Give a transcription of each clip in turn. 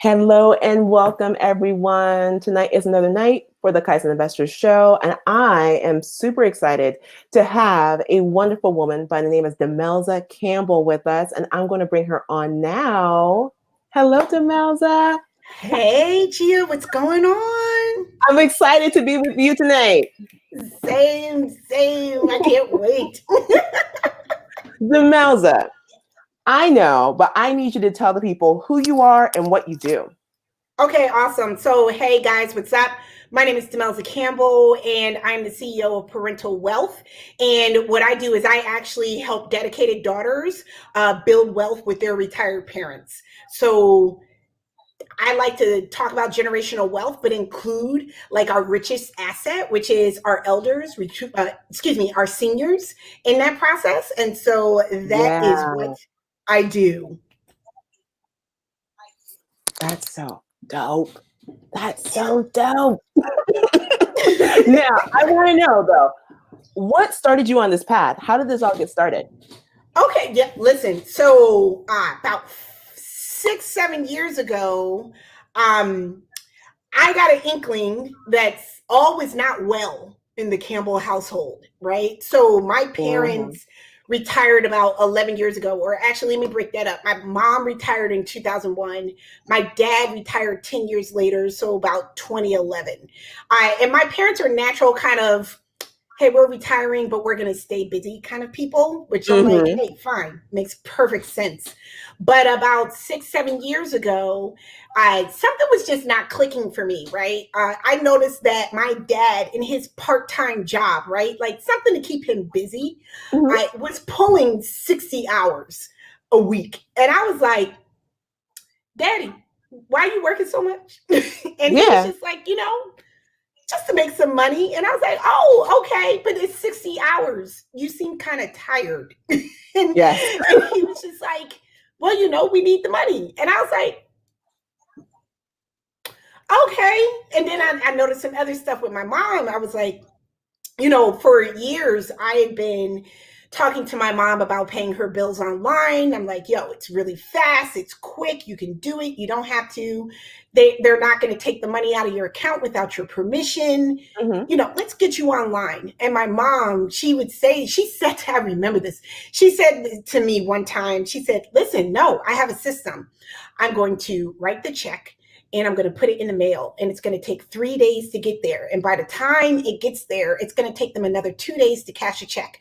Hello and welcome, everyone. Tonight is another night for the Kaizen Investor show, and I am super excited to have a wonderful woman by the name of Demelza Campbell with us, and I'm going to bring her on now. Hello, Demelza. Hey, Gia, what's going on? I'm excited to be with you tonight. Same. I can't wait. Demelza, I know, but I need you to tell the people who you are and what you do. Okay, awesome. So, hey guys, what's up? My name is Demelza Campbell, and I'm the CEO of Parental Wealth. And what I do is I actually help dedicated daughters build wealth with their retired parents. So, I like to talk about generational wealth, but include like our richest asset, which is our elders, our seniors in that process. And so that is what I do. That's so dope. That's so dope. Now, I want to know though, what started you on this path? How did this all get started? Okay, yeah, listen. So about 6-7 years ago, I got an inkling that all was not well in the Campbell household, right? So my parents retired about 11 years ago, or actually, let me break that up. My mom retired in 2001. My dad retired 10 years later, so about 2011. And my parents are natural kind of, hey, we're retiring, but we're going to stay busy kind of people, which I'm like, hey, fine, makes perfect sense. But about 6-7 years ago, something was just not clicking for me, right? I noticed that my dad in his part-time job, right, like something to keep him busy, I was pulling 60 hours a week. And I was like, Daddy, why are you working so much? And he was just like, just to make some money. And I was like, oh, okay, but it's 60 hours. You seem kind of tired. and he was just like, well, we need the money. And I was like, okay. And then I noticed some other stuff with my mom. I was like, for years, I had been talking to my mom about paying her bills online. I'm like, yo, it's really fast. It's quick. You can do it. You don't have to. They're not going to take the money out of your account without your permission. Let's get you online. And my mom, she said, I remember this. She said to me one time, she said, listen, no, I have a system. I'm going to write the check, and I'm going to put it in the mail, and it's going to take 3 days to get there. And by the time it gets there, it's going to take them another 2 days to cash a check.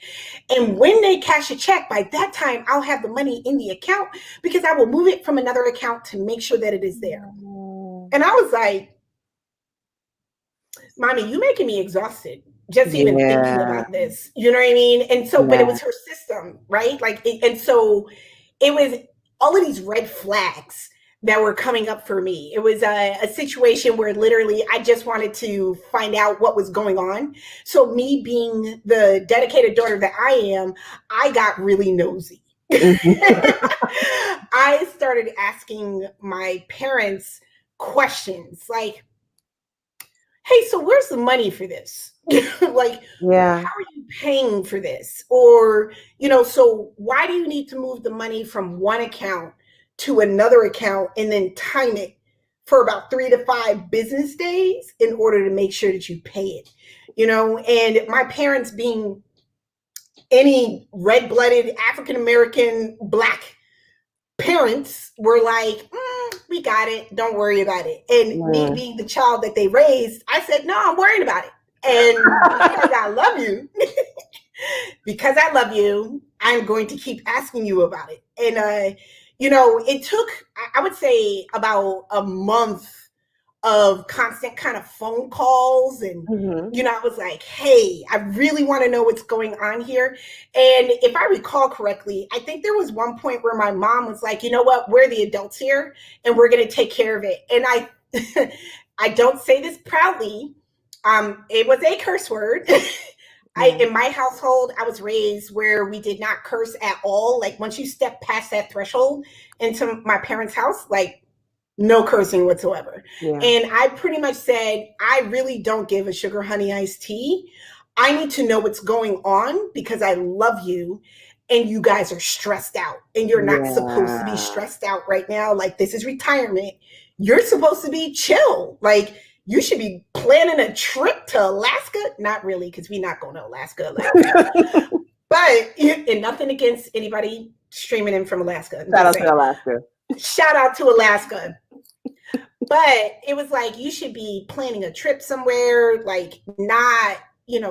And when they cash a check, by that time, I'll have the money in the account because I will move it from another account to make sure that it is there. And I was like, Mommy, you making me exhausted just even thinking about this. You know what I mean? And so, but it was her system, right? And so it was all of these red flags that were coming up for me. It was a situation where literally I just wanted to find out what was going on. So me being the dedicated daughter that I am, I got really nosy. I started asking my parents questions like, hey, so where's the money for this? How are you paying for this? Or, so why do you need to move the money from one account to another account and then time it for about 3 to 5 business days in order to make sure that you pay it, and my parents being any red-blooded African-American Black parents were like, we got it. Don't worry about it. And me being the child that they raised, I said, no, I'm worried about it. And because I love you, I'm going to keep asking you about it. And, it took, I would say, about a month of constant kind of phone calls. And, I was like, hey, I really want to know what's going on here. And if I recall correctly, I think there was one point where my mom was like, you know what, we're the adults here and we're going to take care of it. And I don't say this proudly. It was a curse word. In my household, I was raised where we did not curse at all. Like once you step past that threshold into my parents' house, like no cursing whatsoever. And I pretty much said, I really don't give a sugar honey iced tea. I need to know what's going on because I love you. and you guys are stressed out, and you're not supposed to be Yeah. stressed out right now. Like, this is retirement. You're supposed to be chill. Like, you should be planning a trip to Alaska. Not really, because we're not going to Alaska. But, and nothing against anybody streaming in from Alaska. Shout out to Alaska. Shout out to Alaska. But it was like, you should be planning a trip somewhere, like, not,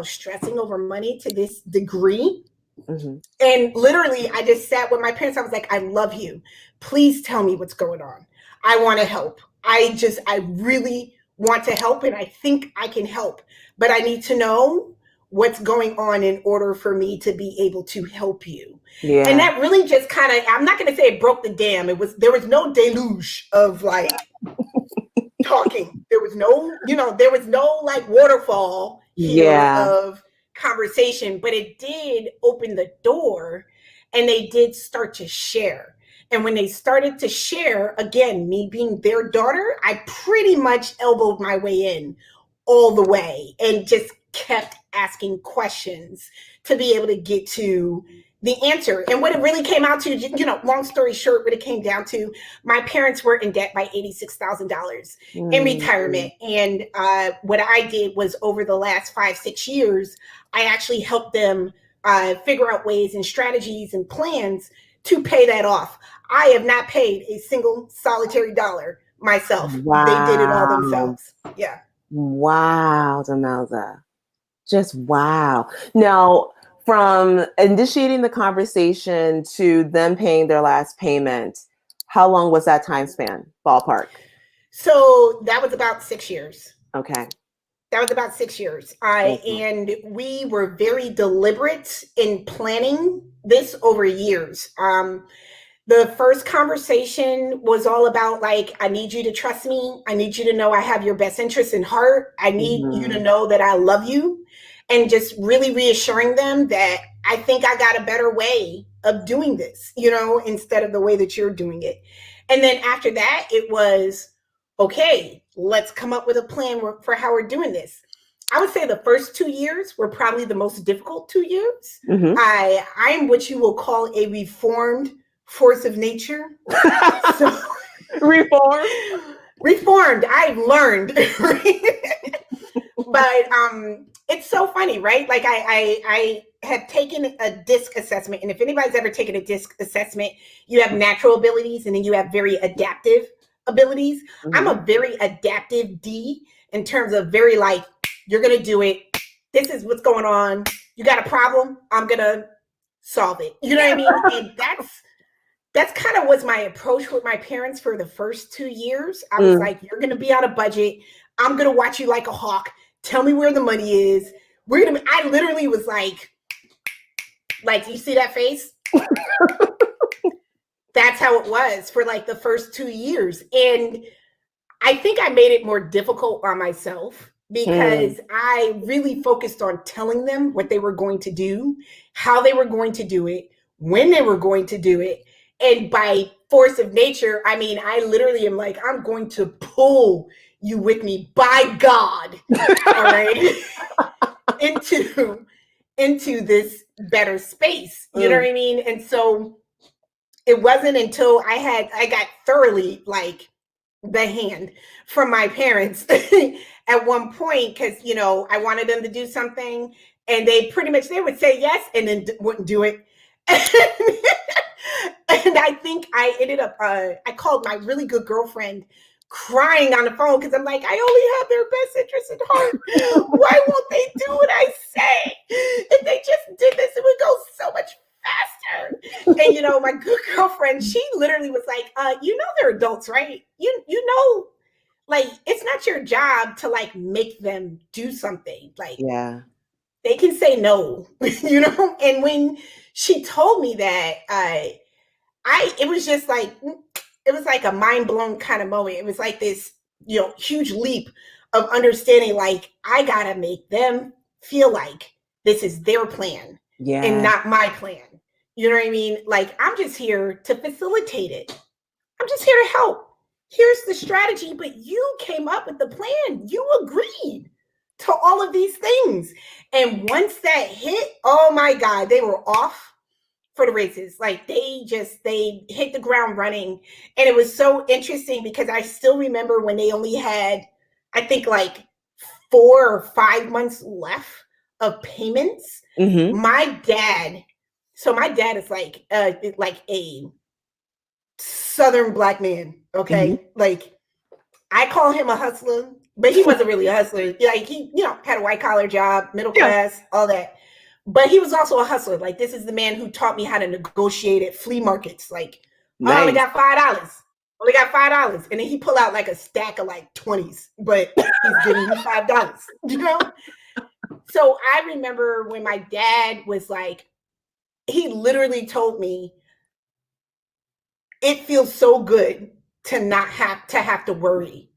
stressing over money to this degree. Mm-hmm. And literally, I just sat with my parents. I was like, I love you. Please tell me what's going on. I want to help. I really want to help, and I think I can help. But I need to know what's going on in order for me to be able to help you. Yeah. And that really just kind of, I'm not going to say it broke the dam. There was no deluge of like talking. There was no, there was no like waterfall here of conversation, but it did open the door, and they did start to share. And when they started to share, again, me being their daughter, I pretty much elbowed my way in all the way and just kept asking questions to be able to get to the answer. And what it really came out to, long story short, what it came down to, my parents were in debt by $86,000 in retirement. And what I did was, over the last 5-6 years, I actually helped them figure out ways and strategies and plans to pay that off. I have not paid a single solitary dollar myself. Wow. They did it all themselves. Yeah. Wow, Demelza. Just wow. Now, from initiating the conversation to them paying their last payment, how long was that time span, ballpark? So that was about 6 years. Okay. That was about 6 years. And we were very deliberate in planning this over years. The first conversation was all about like, I need you to trust me. I need you to know I have your best interests in heart. I need you to know that I love you, and just really reassuring them that I think I got a better way of doing this, instead of the way that you're doing it. And then after that, it was, okay, let's come up with a plan for how we're doing this. I would say the first 2 years were probably the most difficult 2 years. Mm-hmm. I'm what you will call a reformed force of nature. So, reformed. I've learned. But it's so funny, right? Like I had taken a DISC assessment, and if anybody's ever taken a DISC assessment, you have natural abilities and then you have very adaptive abilities. Mm-hmm. I'm a very adaptive D in terms of very like, you're gonna do it. This is what's going on. You got a problem? I'm gonna solve it. You know what I mean? And that's kind of was my approach with my parents for the first 2 years. I was like, you're going to be on a budget. I'm going to watch you like a hawk. Tell me where the money is. I literally was like, you see that face? That's how it was for like the first 2 years. And I think I made it more difficult on myself, because I really focused on telling them what they were going to do, how they were going to do it, when they were going to do it. And by force of nature, I mean, I literally am like, I'm going to pull you with me, by God, all right, into this better space. You know what I mean? And so it wasn't until I got thoroughly like the hand from my parents at one point, because, I wanted them to do something, and they would say yes and then wouldn't do it. And I think I ended up, I called my really good girlfriend crying on the phone, because I'm like, I only have their best interest at heart. Why won't they do what I say? If they just did this, it would go so much faster. And, my good girlfriend, she literally was like, they're adults, right? Like, it's not your job to like make them do something. Like, they can say no, And when she told me that, it was just like, it was like a mind blown kind of moment. It was like this, huge leap of understanding, like, I gotta make them feel like this is their plan and not my plan. You know what I mean? Like, I'm just here to facilitate it. I'm just here to help. Here's the strategy, but you came up with the plan. You agreed to all of these things. And once that hit, oh my God, they were off for the races. Like they hit the ground running. And it was so interesting because I still remember when they only had, I think like 4 or 5 months left of payments. Mm-hmm. My dad is like a Southern Black man. Okay. Mm-hmm. Like I call him a hustler, but he wasn't really a hustler. Like he, had a white collar job, middle class, all that. But he was also a hustler. Like this is the man who taught me how to negotiate at flea markets. Like, I only got $5. Only got $5. And then he pull out like a stack of like 20s, but he's giving me $5, So I remember when my dad was like, he literally told me, it feels so good to not have to worry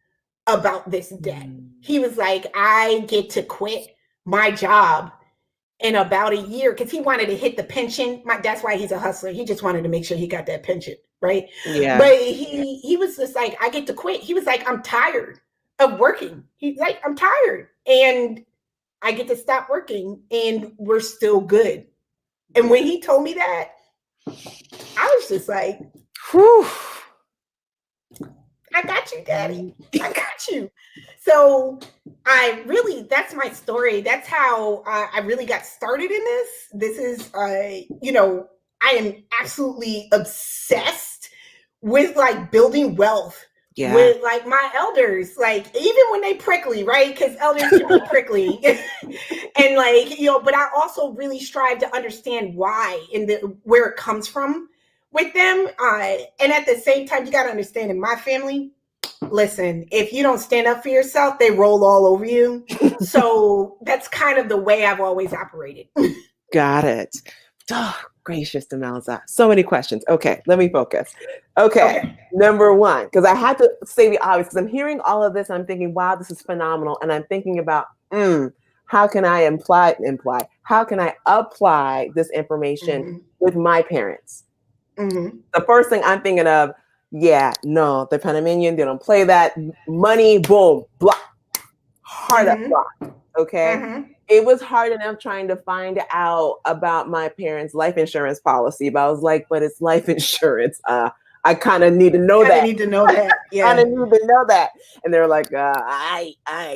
about this debt. He was like, I get to quit my job in about a year because he wanted to hit the pension. That's why he's a hustler. He just wanted to make sure he got that pension, right? Yeah. But he was just like, I get to quit. He was like, I'm tired of working. He's like, I'm tired. And I get to stop working and we're still good. And when he told me that, I was just like, whew. I got you, Daddy. I got you. So that's my story. That's how I really got started in this. This is, I am absolutely obsessed with like building wealth with like my elders, like even when they prickly, right? Because elders can be prickly. And like, but I also really strive to understand why and where it comes from with them. And at the same time, you got to understand in my family, listen, if you don't stand up for yourself, they roll all over you. So that's kind of the way I've always operated. Got it. Oh, gracious, Demelza. So many questions. Okay, let me focus. Okay. Number one, because I had to say the obvious, because I'm hearing all of this, and I'm thinking, wow, this is phenomenal. And I'm thinking about, how can I how can I apply this information with my parents? Mm-hmm. The first thing I'm thinking of, the Panamanian, they don't play that. Money, boom, block. Hard up block. Okay. Mm-hmm. It was hard enough trying to find out about my parents' life insurance policy, but I was like, but it's life insurance. I kind of need to know that. I need to know that. Yeah. I need to know that. And they're like, I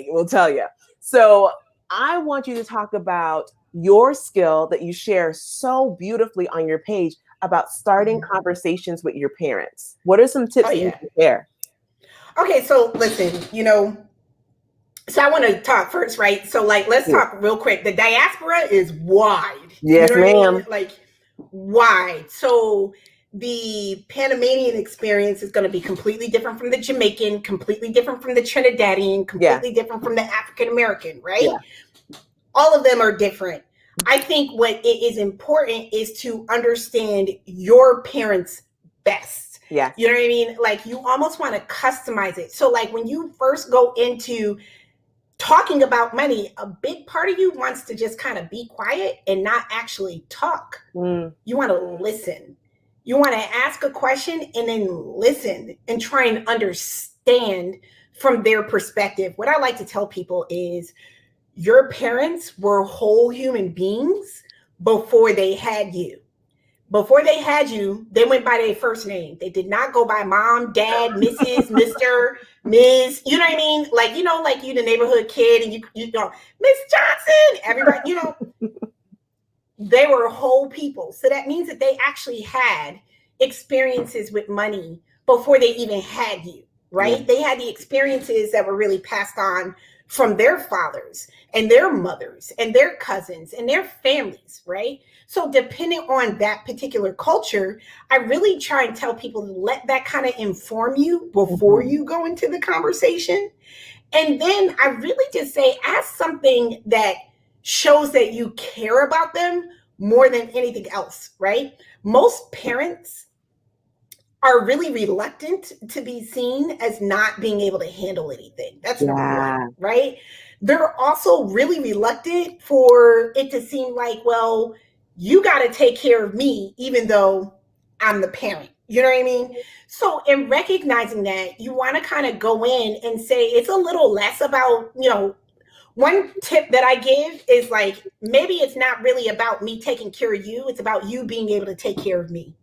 will tell you. So I want you to talk about your skill that you share so beautifully on your page about starting conversations with your parents. What are some tips that you can share? Okay, so listen, so I want to talk first, right? So like, let's talk real quick. The diaspora is wide. Yes, ma'am. Like wide. So the Panamanian experience is going to be completely different from the Jamaican, completely different from the Trinidadian, completely different from the African American, right? Yeah. All of them are different. I think what it is important is to understand your parents best. Yeah. You know what I mean? Like you almost want to customize it. So like when you first go into talking about money, a big part of you wants to just kind of be quiet and not actually talk. You want to listen. You want to ask a question and then listen and try and understand from their perspective. What I like to tell people is your parents were whole human beings before they had you. Before they had you, they went by their first name. They did not go by mom, dad, Mrs., Mr., Ms. You know what I mean? Like, like you the neighborhood kid and you go, Miss Johnson, everybody, they were whole people. So that means that they actually had experiences with money before they even had you, right? Yeah. They had the experiences that were really passed on from their fathers and their mothers and their cousins and their families, right? So depending on that particular culture, I really try and tell people to let that kind of inform you before you go into the conversation. And then I really just say, ask something that shows that you care about them more than anything else, right? Most parents are really reluctant to be seen as not being able to handle anything. That's number one, right? They're also really reluctant for it to seem like, well, you got to take care of me, even though I'm the parent. You know what I mean? So in recognizing that, you want to kind of go in and say, it's a little less about, One tip that I give is like, maybe it's not really about me taking care of you. It's about you being able to take care of me.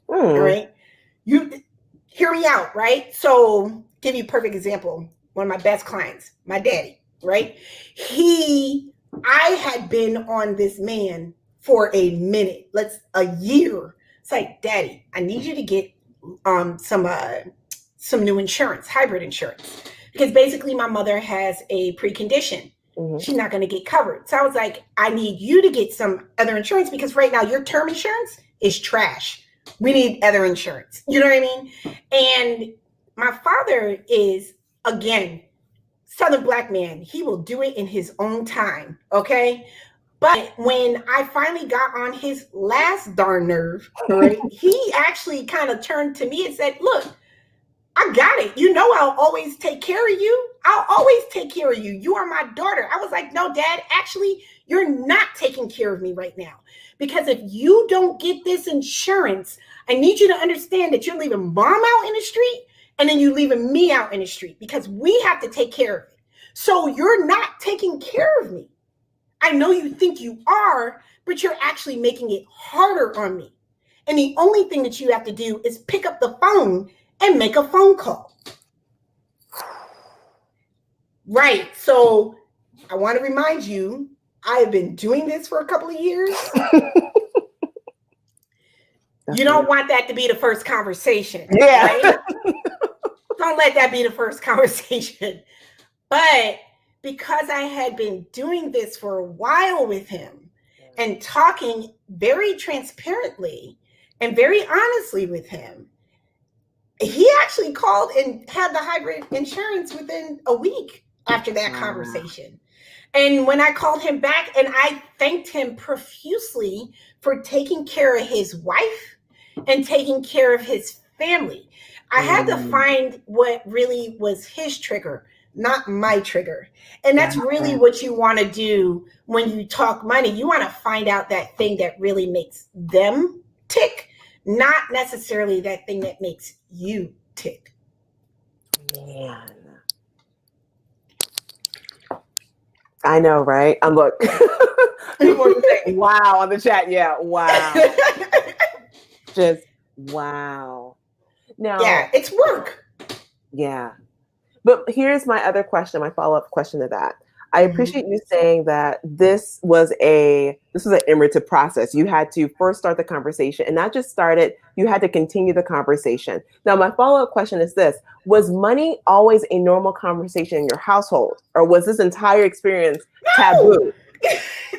All right. You hear me out, right? So give you a perfect example. One of my best clients, my daddy, right? I had been on this man for a minute, a year. It's like, Daddy, I need you to get some new insurance, hybrid insurance, because basically my mother has a precondition. She's not going to get covered. So I was like, I need you to get some other insurance because right now your term insurance is trash. We need other insurance. You know what I mean? And my father is, again, Southern Black man. He will do it in his own time. Okay. But when I finally got on his last darn nerve, right, he actually kind of turned to me and said, look, I got it. You know, I'll always take care of you. I'll always take care of you. You are my daughter. I was like, no, Dad, actually, you're not taking care of me right now. Because if you don't get this insurance, I need you to understand that you're leaving mom out in the street and then you're leaving me out in the street because we have to take care of it. So you're not taking care of me. I know you think you are, but you're actually making it harder on me. And the only thing that you have to do is pick up the phone and make a phone call. Right. So I want to remind you, I have been doing this for a couple of years. You don't want that to be the first conversation. Yeah. Right? Don't let that be the first conversation. But because I had been doing this for a while with him and talking very transparently and very honestly with him, he actually called and had the hybrid insurance within a week after that conversation. And when I called him back, and I thanked him profusely for taking care of his wife and taking care of his family, I had to find what really was his trigger, not my trigger. And that's really what you want to do when you talk money. You want to find out that thing that really makes them tick, not necessarily that thing that makes you tick. Man. I know, right? Look. Wow on the chat. Yeah. Wow. Just wow. Now, yeah, it's work. Yeah. But here's my other question, my follow-up question to that. I appreciate you saying that this was an iterative process. You had to first start the conversation, and not just start it, you had to continue the conversation. Now, my follow-up question is this: was money always a normal conversation in your household, or was this entire experience taboo?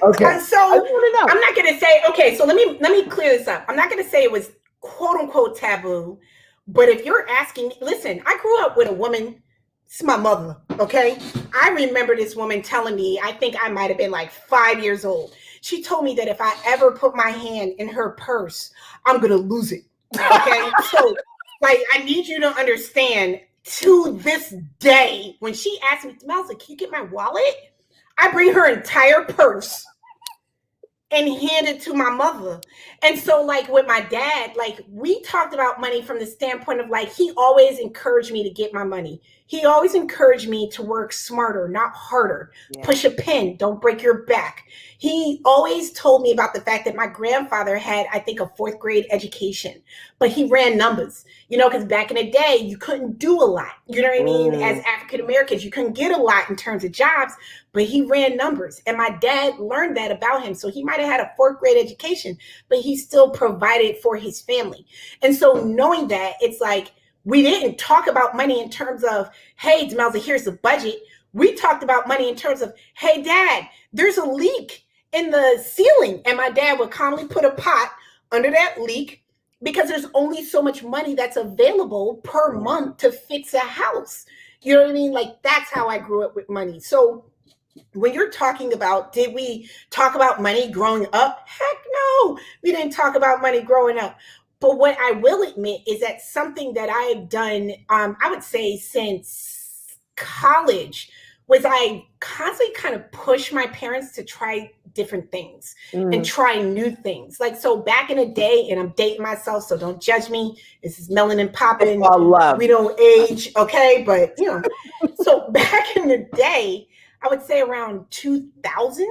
Okay. So I'm not going to say, okay, so let me clear this up. I'm not going to say it was quote unquote taboo, but if you're asking, listen, I grew up with a woman. It's my mother, okay? I remember this woman telling me, I think I might have been like 5 years old. She told me that if I ever put my hand in her purse, I'm going to lose it, okay? So, like, I need you to understand, to this day, when she asked me, Demelza, can you get my wallet? I bring her entire purse and hand it to my mother. And so, like, with my dad, like, we talked about money from the standpoint of, like, he always encouraged me to get my money. He always encouraged me to work smarter, not harder. Yeah. Push a pen, don't break your back. He always told me about the fact that my grandfather had, I think, a 4th grade education, but he ran numbers, you know, because back in the day, you couldn't do a lot. You know what I mean? As African Americans, you couldn't get a lot in terms of jobs, but he ran numbers. And my dad learned that about him. So he might have had a 4th grade education, but he still provided for his family. And so knowing that, it's like, we didn't talk about money in terms of, hey, Demelza, here's the budget. We talked about money in terms of, hey, Dad, there's a leak in the ceiling. And my dad would calmly put a pot under that leak because there's only so much money that's available per month to fix a house. You know what I mean? Like, that's how I grew up with money. So when you're talking about, did we talk about money growing up? Heck no, we didn't talk about money growing up. But what I will admit is that something that I have done, I would say since college, was I constantly kind of push my parents to try different things and try new things. Like, so back in the day, and I'm dating myself, so don't judge me. This is melanin popping. We don't age, okay? But, you know, so back in the day, I would say around 2000.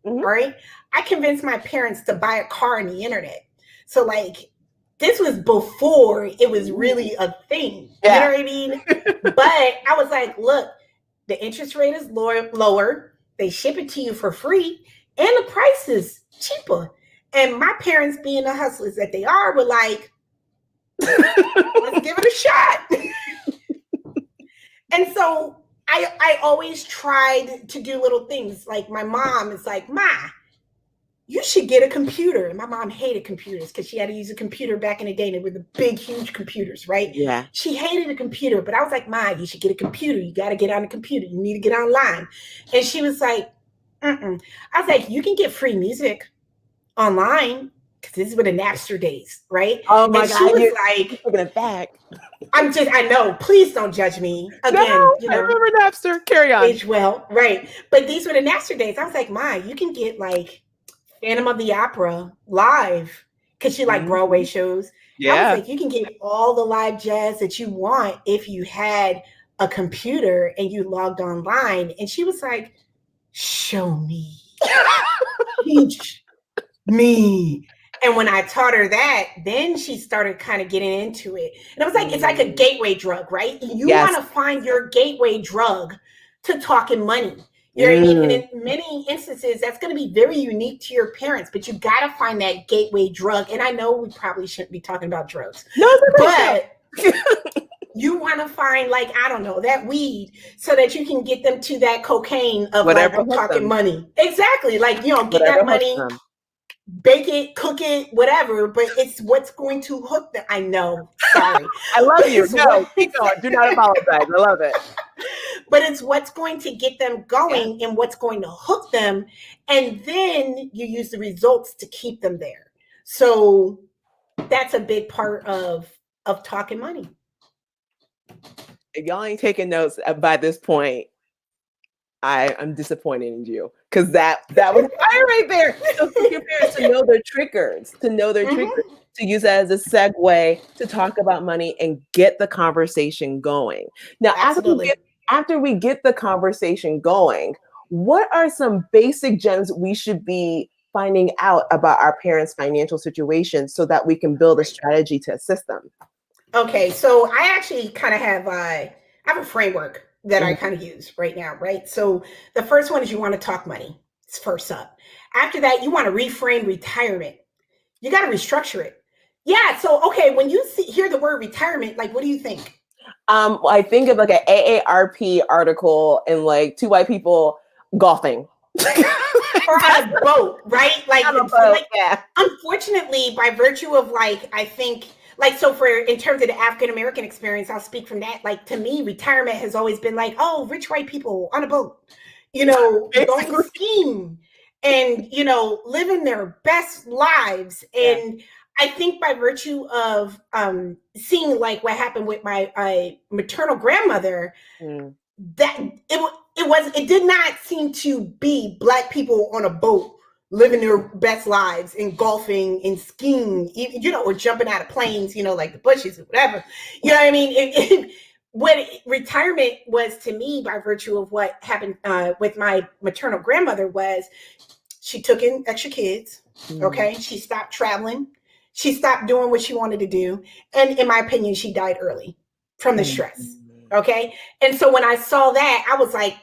Mhm. All right. I convinced my parents to buy a car on the internet. So, like, this was before it was really a thing. You know Yeah. what I mean? But I was like, look, the interest rate is lower. They ship it to you for free, and the price is cheaper. And my parents, being the hustlers that they are, were like, let's give it a shot. And so I always tried to do little things. Like my mom is like, Ma, you should get a computer. And my mom hated computers because she had to use a computer back in the day, and they were the big, huge computers, right? Yeah. She hated a computer, but I was like, Ma, you should get a computer. You got to get on the computer. You need to get online. And she was like, mm-mm. I was like, you can get free music online because this is what the Napster days, right? Oh my And God. she was You're like, taking it back. I know, please don't judge me. No, Again, I remember Napster. Carry on. age well, right. But these were the Napster days. I was like, Ma, you can get like Phantom of the Opera live because she liked Broadway shows. I was Yeah. like, you can get all the live jazz that you want if you had a computer and you logged online. And she was like, show me, teach me. And when I taught her that, then she started kind of getting into it. And I was like, it's like a gateway drug, right? You Yes. want to find your gateway drug to talking money. You know what I mean? And in many instances, that's going to be very unique to your parents, but you got to find that gateway drug. And I know we probably shouldn't be talking about drugs, No, but you want to find, like, I don't know, that weed so that you can get them to that cocaine of whatever like talking money. Exactly. Like, you know, get whatever that money, bake it, cook it, whatever, but it's what's going to hook them. I know. Sorry. I love you. No, keep going. Do not apologize. I love it. But it's what's going to get them going and what's going to hook them. And then you use the results to keep them there. So that's a big part of talking money. If y'all ain't taking notes by this point, I'm disappointed in you because that was fire right there. So for your parents to know their triggers, to use that as a segue to talk about money and get the conversation going. Now, after we get the conversation going, what are some basic gems we should be finding out about our parents' financial situation so that we can build a strategy to assist them? Okay, so I actually kind of have a framework that I kind of use right now, right? So the first one is you want to talk money. It's first up. After that, you want to reframe retirement. You got to restructure it. Yeah. So, okay, when you hear the word retirement, like, what do you think? I think of like an AARP article and like two white people golfing. Or on a boat, right? Like, unfortunately, by virtue of like, I think, like, so for in terms of the African American experience, I'll speak from that. Like, to me, retirement has always been like, oh, rich white people on a boat, you know, going skiing and, you know, living their best lives. And I think by virtue of seeing like what happened with my maternal grandmother, that it did not seem to be Black people on a boat living their best lives and golfing and skiing, you know, or jumping out of planes, you know, like the Bushes or whatever. You know what I mean? What retirement was to me, by virtue of what happened with my maternal grandmother, was she took in extra kids. Okay. She stopped traveling. She stopped doing what she wanted to do. And in my opinion, she died early from the stress. Okay. And so when I saw that, I was like,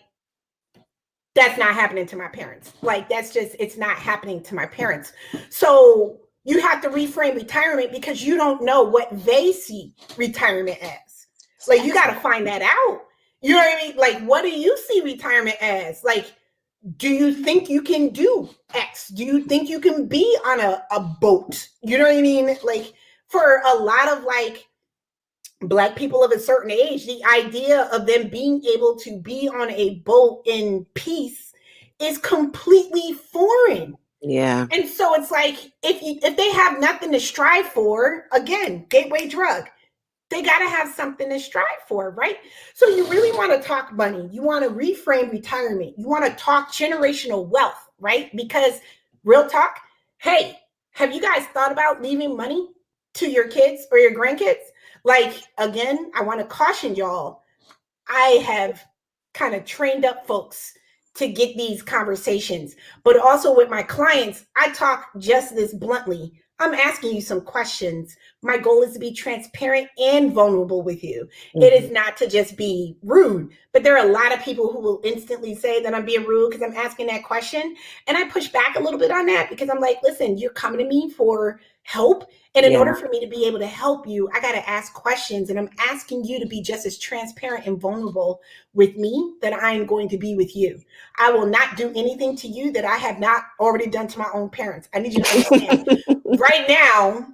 that's not happening to my parents. Like, it's not happening to my parents. So you have to reframe retirement because you don't know what they see retirement as. Like, you got to find that out. You know what I mean? Like, what do you see retirement as? Like, do you think you can do X? Do you think you can be on a boat? You know what I mean? Like, for a lot of like Black people of a certain age, the idea of them being able to be on a boat in peace is completely foreign. Yeah. And so it's like, if they have nothing to strive for, again, gateway drug, they got to have something to strive for, right? So you really want to talk money. You want to reframe retirement. You want to talk generational wealth, right? Because real talk, hey, have you guys thought about leaving money to your kids or your grandkids? Like, again, I want to caution y'all. I have kind of trained up folks to get these conversations. But also with my clients, I talk just this bluntly. I'm asking you some questions. My goal is to be transparent and vulnerable with you. It is not to just be rude, but there are a lot of people who will instantly say that I'm being rude because I'm asking that question. And I push back a little bit on that because I'm like, listen, you're coming to me for help. And in order for me to be able to help you, I got to ask questions. And I'm asking you to be just as transparent and vulnerable with me that I am going to be with you. I will not do anything to you that I have not already done to my own parents. I need you to understand. Right now,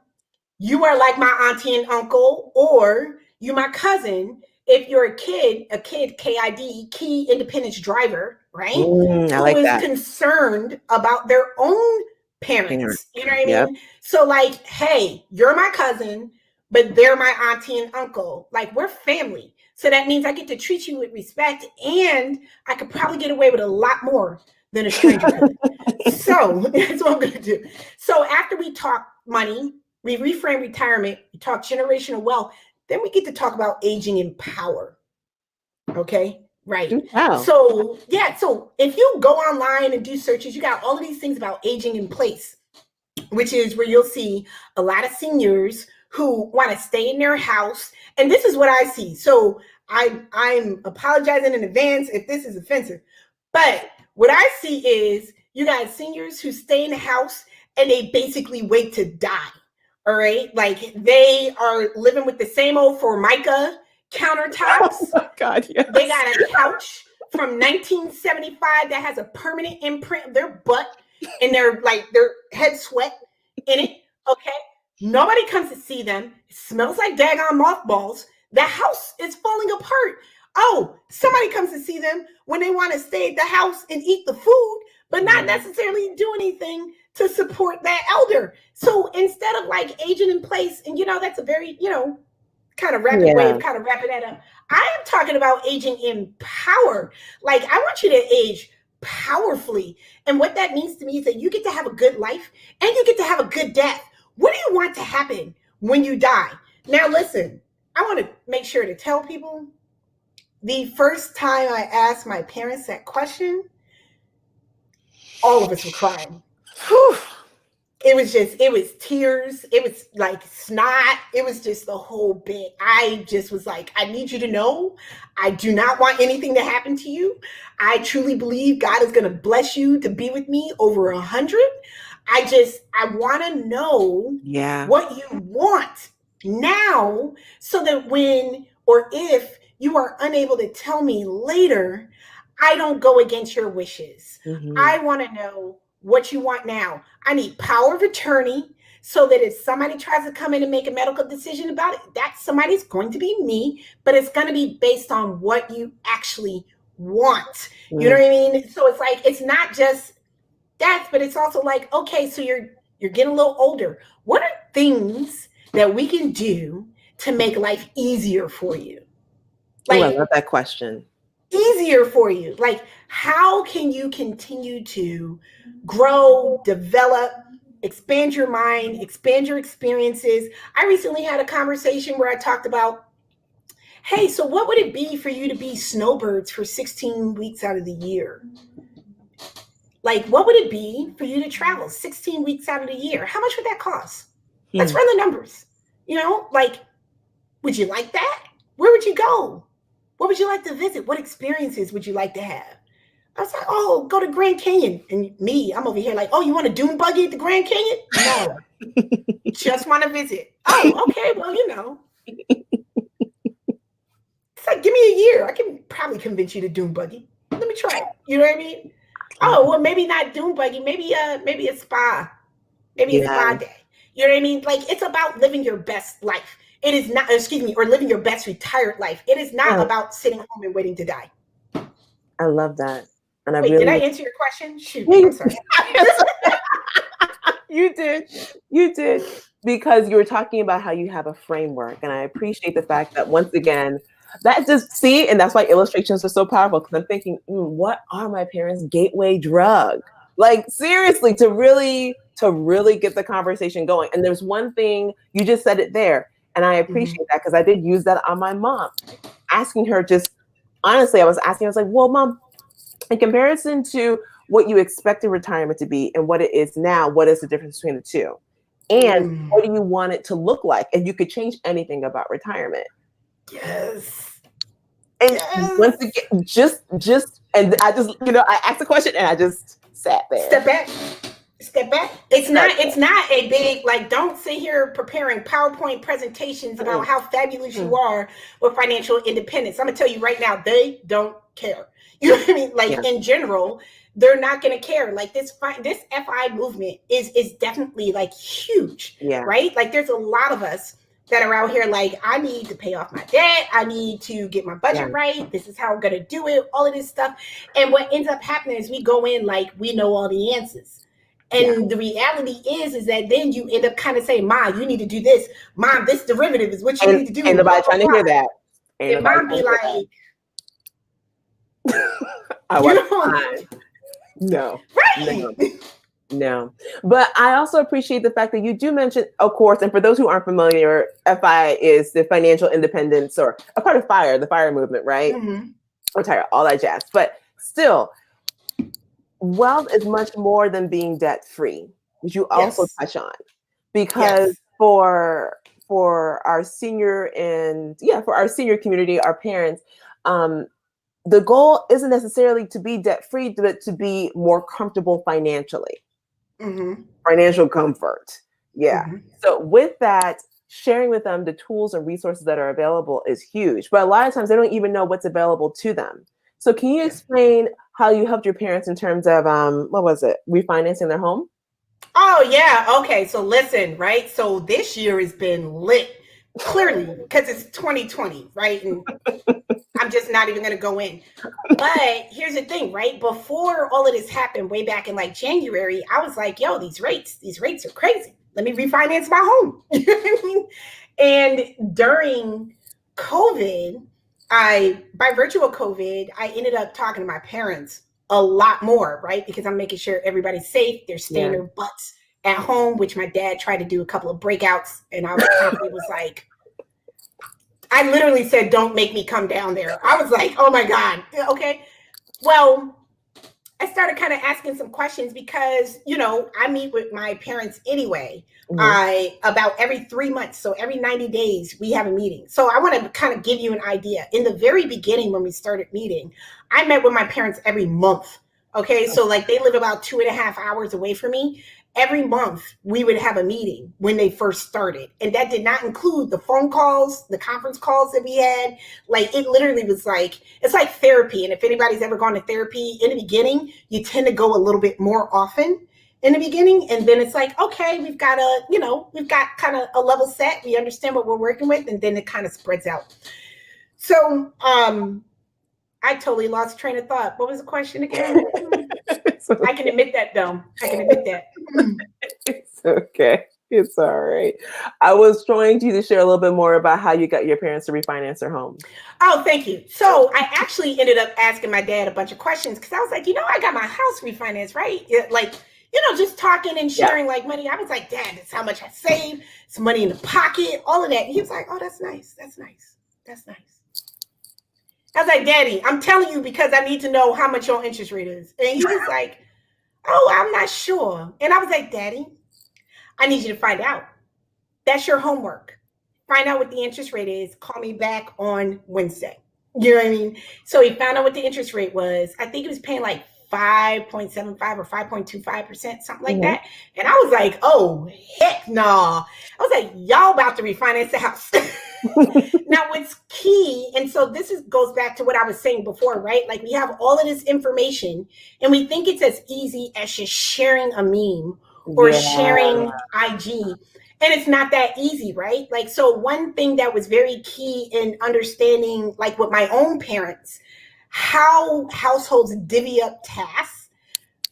you are like my auntie and uncle, or you my cousin. If you're a kid, KID, key independence driver, right? I like who is that. Concerned about their own parents. You know what I mean? So like, hey, you're my cousin, but they're my auntie and uncle. Like, we're family. So that means I get to treat you with respect, and I could probably get away with a lot more than a stranger could. So that's what I'm going to do. So after we talk money, we reframe retirement, we talk generational wealth, then we get to talk about aging in power. Okay? Right. Wow. So, yeah. So if you go online and do searches, you got all of these things about aging in place, which is where you'll see a lot of seniors who want to stay in their house. And this is what I see. So I'm apologizing in advance if this is offensive. But what I see is you got seniors who stay in the house and they basically wait to die. All right. Like, they are living with the same old Formica countertops. Oh God, yes. They got a couch from 1975 that has a permanent imprint of their butt and their head sweat in it. Okay. Nobody comes to see them. It smells like daggone mothballs. The house is falling apart. Oh, somebody comes to see them when they want to stay at the house and eat the food, but not necessarily do anything to support that elder. So instead of like aging in place, and that's a very, kind of rapid way of kind of wrapping that up. I am talking about aging in power. Like, I want you to age powerfully. And what that means to me is that you get to have a good life and you get to have a good death. What do you want to happen when you die? Now, listen, I want to make sure to tell people, the first time I asked my parents that question, all of us were crying. Whew. It was tears. It was like snot. It was just the whole bit. I just was like, I need you to know, I do not want anything to happen to you. I truly believe God is going to bless you to be with me over 100. I want to know what you want now, so that when or if you are unable to tell me later, I don't go against your wishes. I want to know what you want now. I need power of attorney, so that if somebody tries to come in and make a medical decision about it, that somebody's going to be me, but it's going to be based on what you actually want. You know what I mean? So it's like, it's not just death, but it's also like, okay, so you're getting a little older. What are things that we can do to make life easier for you? Like, I love that question. Easier for you. Like, how can you continue to grow, develop, expand your mind, expand your experiences? I recently had a conversation where I talked about, hey, so what would it be for you to be snowbirds for 16 weeks out of the year? Like, what would it be for you to travel 16 weeks out of the year? How much would that cost? Let's run the numbers. Like, would you like that? Where would you go? What would you like to visit? What experiences would you like to have? I was like, oh, go to Grand Canyon. And me, I'm over here like, oh, you want a dune buggy at the Grand Canyon? No, just want to visit. Oh, okay, well, it's like, give me a year. I can probably convince you to dune buggy. Let me try it. You know what I mean? Oh, well, maybe not dune buggy. Maybe a spa. Maybe a spa day. You know what I mean? Like, it's about living your best life. It is not, or living your best retired life. It is not about sitting home and waiting to die. I love that. And Wait, did I answer your question? Shoot, I'm sorry. You did. Because you were talking about how you have a framework. And I appreciate the fact that, once again, and that's why illustrations are so powerful, because I'm thinking, what are my parents' gateway drug? Like, seriously, to really get the conversation going. And there's one thing, you just said it there. And I appreciate that, because I did use that on my mom. Asking her, just honestly, I was like, well, Mom, in comparison to what you expected retirement to be and what it is now, what is the difference between the two? And what do you want it to look like? And you could change anything about retirement. Yes. And once again, and I just, I asked a question and I just sat there. Step back. It's not a big, like, don't sit here preparing PowerPoint presentations about how fabulous you are with financial independence. I'm gonna tell you right now, they don't care. You know what I mean? Like, in general, they're not gonna care. Like, this FI movement is definitely like huge, right? Like, there's a lot of us that are out here like, I need to pay off my debt. I need to get my budget right. This is how I'm going to do it. All of this stuff. And what ends up happening is we go in like we know all the answers. And the reality is that then you end up kind of saying, Mom, you need to do this. Mom, this derivative is what you need to do. And nobody trying to hear that. And Mom be like, no. Right. No, but I also appreciate the fact that you do mention, of course, and for those who aren't familiar, FI is the financial independence, or a part of FIRE, the FIRE movement, right? Retire, all that jazz. But still, wealth is much more than being debt free, which you also touch on, because for our senior for our senior community, our parents, the goal isn't necessarily to be debt free, but to be more comfortable financially. Financial comfort. So with that, sharing with them the tools and resources that are available is huge. But a lot of times they don't even know what's available to them. So can you explain how you helped your parents in terms of refinancing their home? Oh yeah. Okay. So listen, right? So this year has been lit, clearly, because it's 2020, right? And I'm just not even going to go in. But here's the thing, right? Before all of this happened, way back in like January, I was like, yo, these rates are crazy. Let me refinance my home. You know what I mean? And during COVID, by virtue of COVID, I ended up talking to my parents a lot more, right? Because I'm making sure everybody's safe. They're staying their butts at home, which my dad tried to do a couple of breakouts. And I was like, I literally said, don't make me come down there. I was like, oh my God. Okay. Well, I started kind of asking some questions because, I meet with my parents anyway, about every 3 months. So every 90 days we have a meeting. So I want to kind of give you an idea. In the very beginning, when we started meeting, I met with my parents every month. Okay. So like they live about 2.5 hours away from me. Every month we would have a meeting when they first started. And that did not include the phone calls, the conference calls that we had. Like it literally was like, it's like therapy. And if anybody's ever gone to therapy in the beginning, you tend to go a little bit more often in the beginning. And then it's like, okay, we've got kind of a level set. We understand what we're working with. And then it kind of spreads out. So I totally lost train of thought. What was the question again? I can admit that, though. I can admit that. It's okay. It's all right. I was trying to share a little bit more about how you got your parents to refinance their home. Oh, thank you. So I actually ended up asking my dad a bunch of questions because I was like, I got my house refinanced, right? Like, just talking and sharing like money. I was like, Dad, that's how much I saved. It's money in the pocket, all of that. And he was like, oh, that's nice. That's nice. That's nice. I was like, Daddy, I'm telling you because I need to know how much your interest rate is. And he was like, oh, I'm not sure. And I was like, Daddy, I need you to find out. That's your homework. Find out what the interest rate is. Call me back on Wednesday. You know what I mean? So he found out what the interest rate was. I think he was paying like 5.75 or 5.25%, something like that. And I was like, oh, heck no. I was like, y'all about to refinance the house. Now, what's key, and so this goes back to what I was saying before, right? Like we have all of this information and we think it's as easy as just sharing a meme or sharing IG. And it's not that easy, right? Like, so one thing that was very key in understanding, like with my own parents, how households divvy up tasks.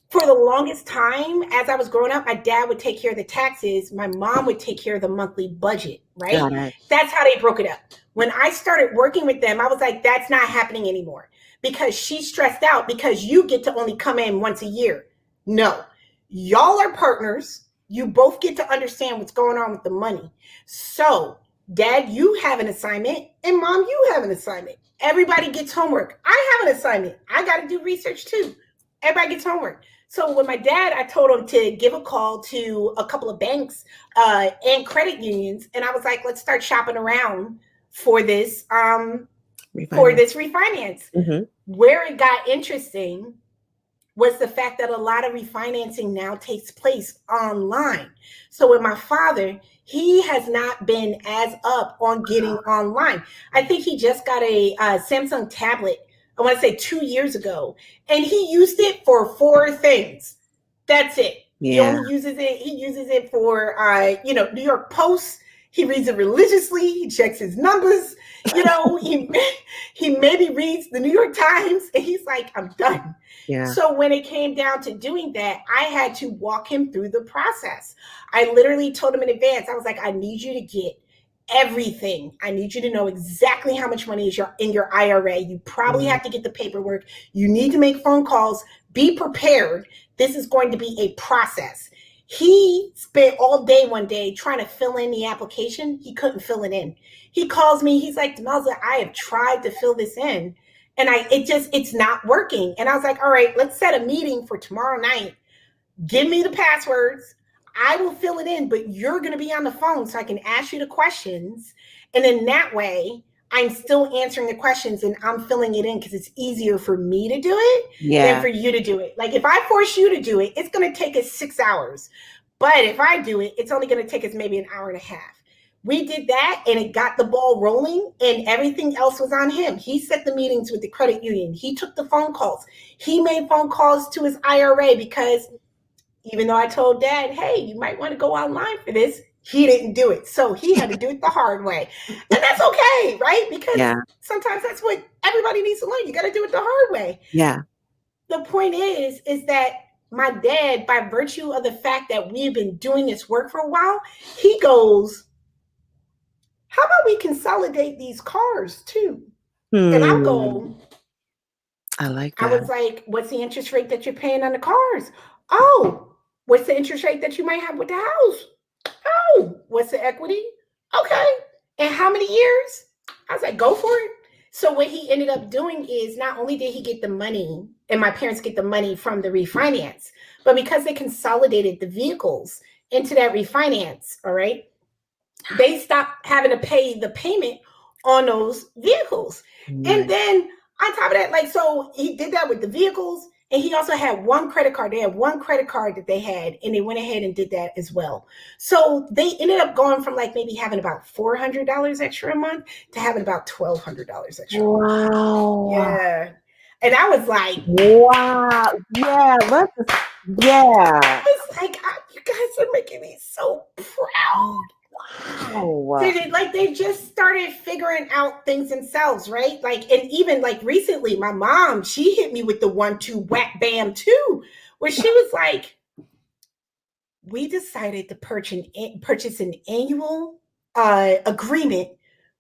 For the longest time, as I was growing up, my dad would take care of the taxes. My mom would take care of the monthly budget, right? That's how they broke it up. When I started working with them, I was like, that's not happening anymore because she's stressed out because you get to only come in once a year. No, y'all are partners. You both get to understand what's going on with the money. So Dad, you have an assignment, and Mom, you have an assignment. Everybody gets homework. I have an assignment. I got to do research too. Everybody gets homework. So with my dad, I told him to give a call to a couple of banks and credit unions, and I was like, let's start shopping around for this refinance. Mm-hmm. Where it got interesting was the fact that a lot of refinancing now takes place online. So with my father, he has not been as up on getting online. I think he just got a Samsung tablet, I want to say 2 years ago, and he used it for 4 things. That's it. Yeah. He only uses it. He uses it for, New York Post. He reads it religiously. He checks his numbers. He maybe reads the New York Times, and he's like, I'm done. Yeah. So when it came down to doing that, I had to walk him through the process. I literally told him in advance, I was like, I need you to get everything. I need you to know exactly how much money is in your IRA. You probably have to get the paperwork. You need to make phone calls. Be prepared. This is going to be a process. He spent all day one day trying to fill in the application. He couldn't fill it in. He calls me. He's like, Demelza, I have tried to fill this in, and it's not working. And I was like, all right, let's set a meeting for tomorrow night. Give me the passwords. I will fill it in, but you're going to be on the phone so I can ask you the questions. And then that way I'm still answering the questions and I'm filling it in because it's easier for me to do it than for you to do it. Like if I force you to do it, it's going to take us 6 hours. But if I do it, it's only going to take us maybe an hour and a half. We did that and it got the ball rolling and everything else was on him. He set the meetings with the credit union. He took the phone calls. He made phone calls to his IRA because even though I told Dad, hey, you might want to go online for this, he didn't do it. So he had to do it the hard way. And that's okay, right? Because sometimes that's what everybody needs to learn. You got to do it the hard way. Yeah. The point is that my dad, by virtue of the fact that we've been doing this work for a while, he goes, how about we consolidate these cars too? And I'll go, I like that. I was like, what's the interest rate that you're paying on the cars? Oh, what's the interest rate that you might have with the house? Oh, what's the equity? Okay. And how many years? I was like, go for it. So what he ended up doing is not only did he get the money and my parents get the money from the refinance, but because they consolidated the vehicles into that refinance, all right, they stopped having to pay the payment on those vehicles. And then on top of that, like, so he did that with the vehicles. And he also had one credit card. They had one credit card that they had, and they went ahead and did that as well. So they ended up going from like maybe having about $400 extra a month to having about $1,200 extra. Wow. Yeah. And I was like, wow. Yeah. I was like, you guys are making me so proud. Wow. They just started figuring out things themselves, right? Like, and even like recently, my mom, she hit me with the 1-2 whack bam too, where she was like, we decided to purchase an annual agreement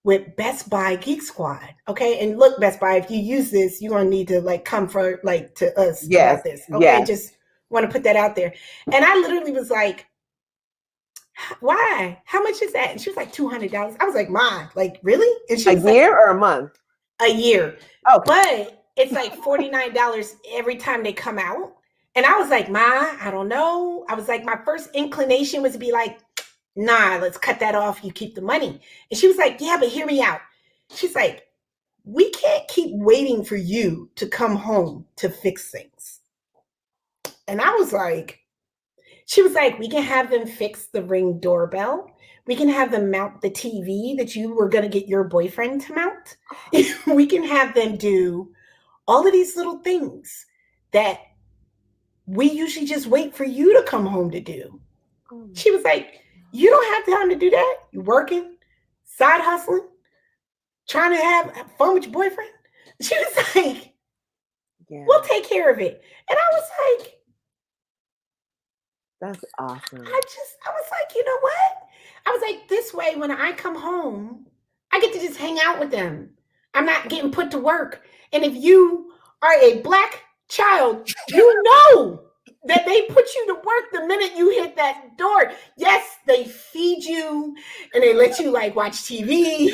with Best Buy Geek Squad. Okay. And look, Best Buy, if you use this, you're going to need to like come for like to us about this. Okay. Just want to put that out there. And I literally was like, why? How much is that? And she was like, $200. I was like, Ma, like, really? And she was a year or a month? A year. Okay. But it's like $49 every time they come out. And I was like, Ma, I don't know. I was like, my first inclination was to be like, nah, let's cut that off. You keep the money. And she was like, yeah, but hear me out. She's like, we can't keep waiting for you to come home to fix things. And I was like, she was like, we can have them fix the Ring doorbell. We can have them mount the TV that you were going to get your boyfriend to mount. We can have them do all of these little things that we usually just wait for you to come home to do. She was like, you don't have time to do that. You're working, side hustling, trying to have fun with your boyfriend. She was like, we'll take care of it. And I was like, that's awesome. I was like, you know what? I was like, this way, when I come home, I get to just hang out with them. I'm not getting put to work. And if you are a Black child, you know that they put you to work the minute you hit that door. Yes, they feed you and they let you like watch TV.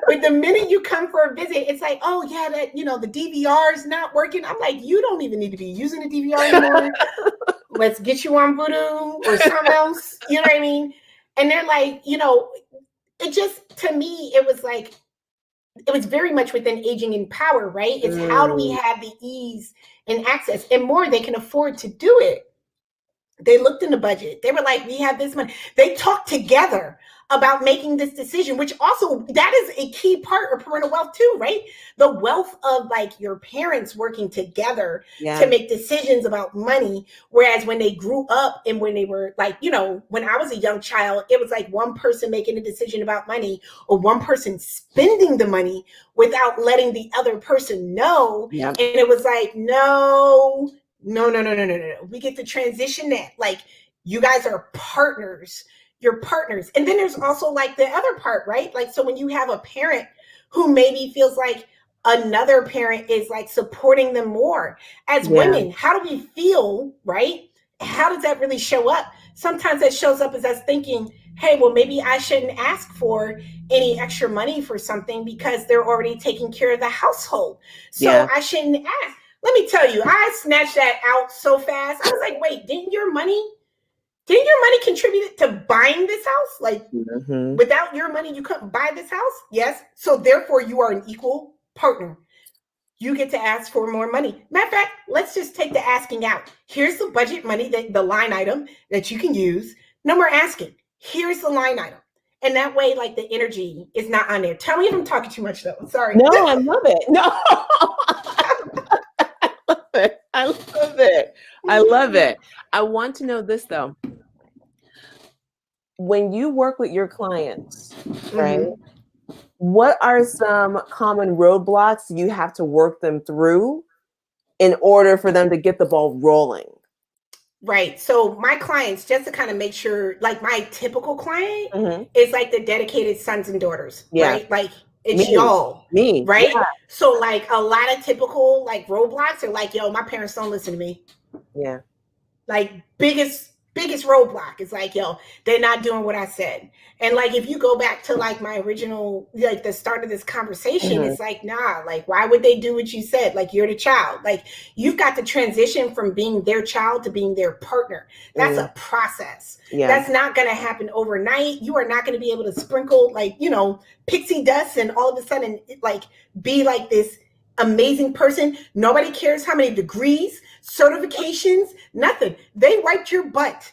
But the minute you come for a visit, it's like, oh yeah, that the DVR is not working. I'm like, you don't even need to be using the DVR anymore. Let's get you on Voodoo or something else. You know what I mean? And they're like, it just, to me, it was very much within aging in power, right? It's how do we have the ease and access, and more, they can afford to do it. They looked in the budget. They were like, we have this money. They talked together about making this decision, which also, that is a key part of parental wealth too, right? The wealth of like your parents working together to make decisions about money. Whereas when they grew up and when they were like, when I was a young child, it was like one person making a decision about money or one person spending the money without letting the other person know. And it was like, no. We get to transition that. Like, you guys are partners. You're partners. And then there's also like the other part, right? Like, so when you have a parent who maybe feels like another parent is like supporting them more as women, how do we feel, right? How does that really show up? Sometimes that shows up as us thinking, hey, well, maybe I shouldn't ask for any extra money for something because they're already taking care of the household. So I shouldn't ask. Let me tell you, I snatched that out so fast. I was like, wait, didn't your money contribute to buying this house? Like, without your money, you couldn't buy this house? Yes. So therefore, you are an equal partner. You get to ask for more money. Matter of fact, let's just take the asking out. Here's the budget money, the line item that you can use. No more asking. Here's the line item. And that way, like, the energy is not on there. Tell me if I'm talking too much, though. Sorry. No, I love it. No. I love it. I love it. I want to know this, though. When you work with your clients, right, what are some common roadblocks you have to work them through in order for them to get the ball rolling? Right. So my clients, just to kind of make sure, like, my typical client is like the dedicated sons and daughters, right? Like, it's y'all, right? Yeah. So like a lot of typical like roadblocks are like, yo, my parents don't listen to me. Yeah. Like, biggest roadblock is like, yo, they're not doing what I said. And like, if you go back to like my original, like the start of this conversation, it's like, nah, like, why would they do what you said? Like, you're the child. Like, you've got to transition from being their child to being their partner. That's a process. That's not going to happen overnight. You are not going to be able to sprinkle like, pixie dust and all of a sudden like be like this amazing person. Nobody cares how many degrees, certifications, nothing. They wiped your butt.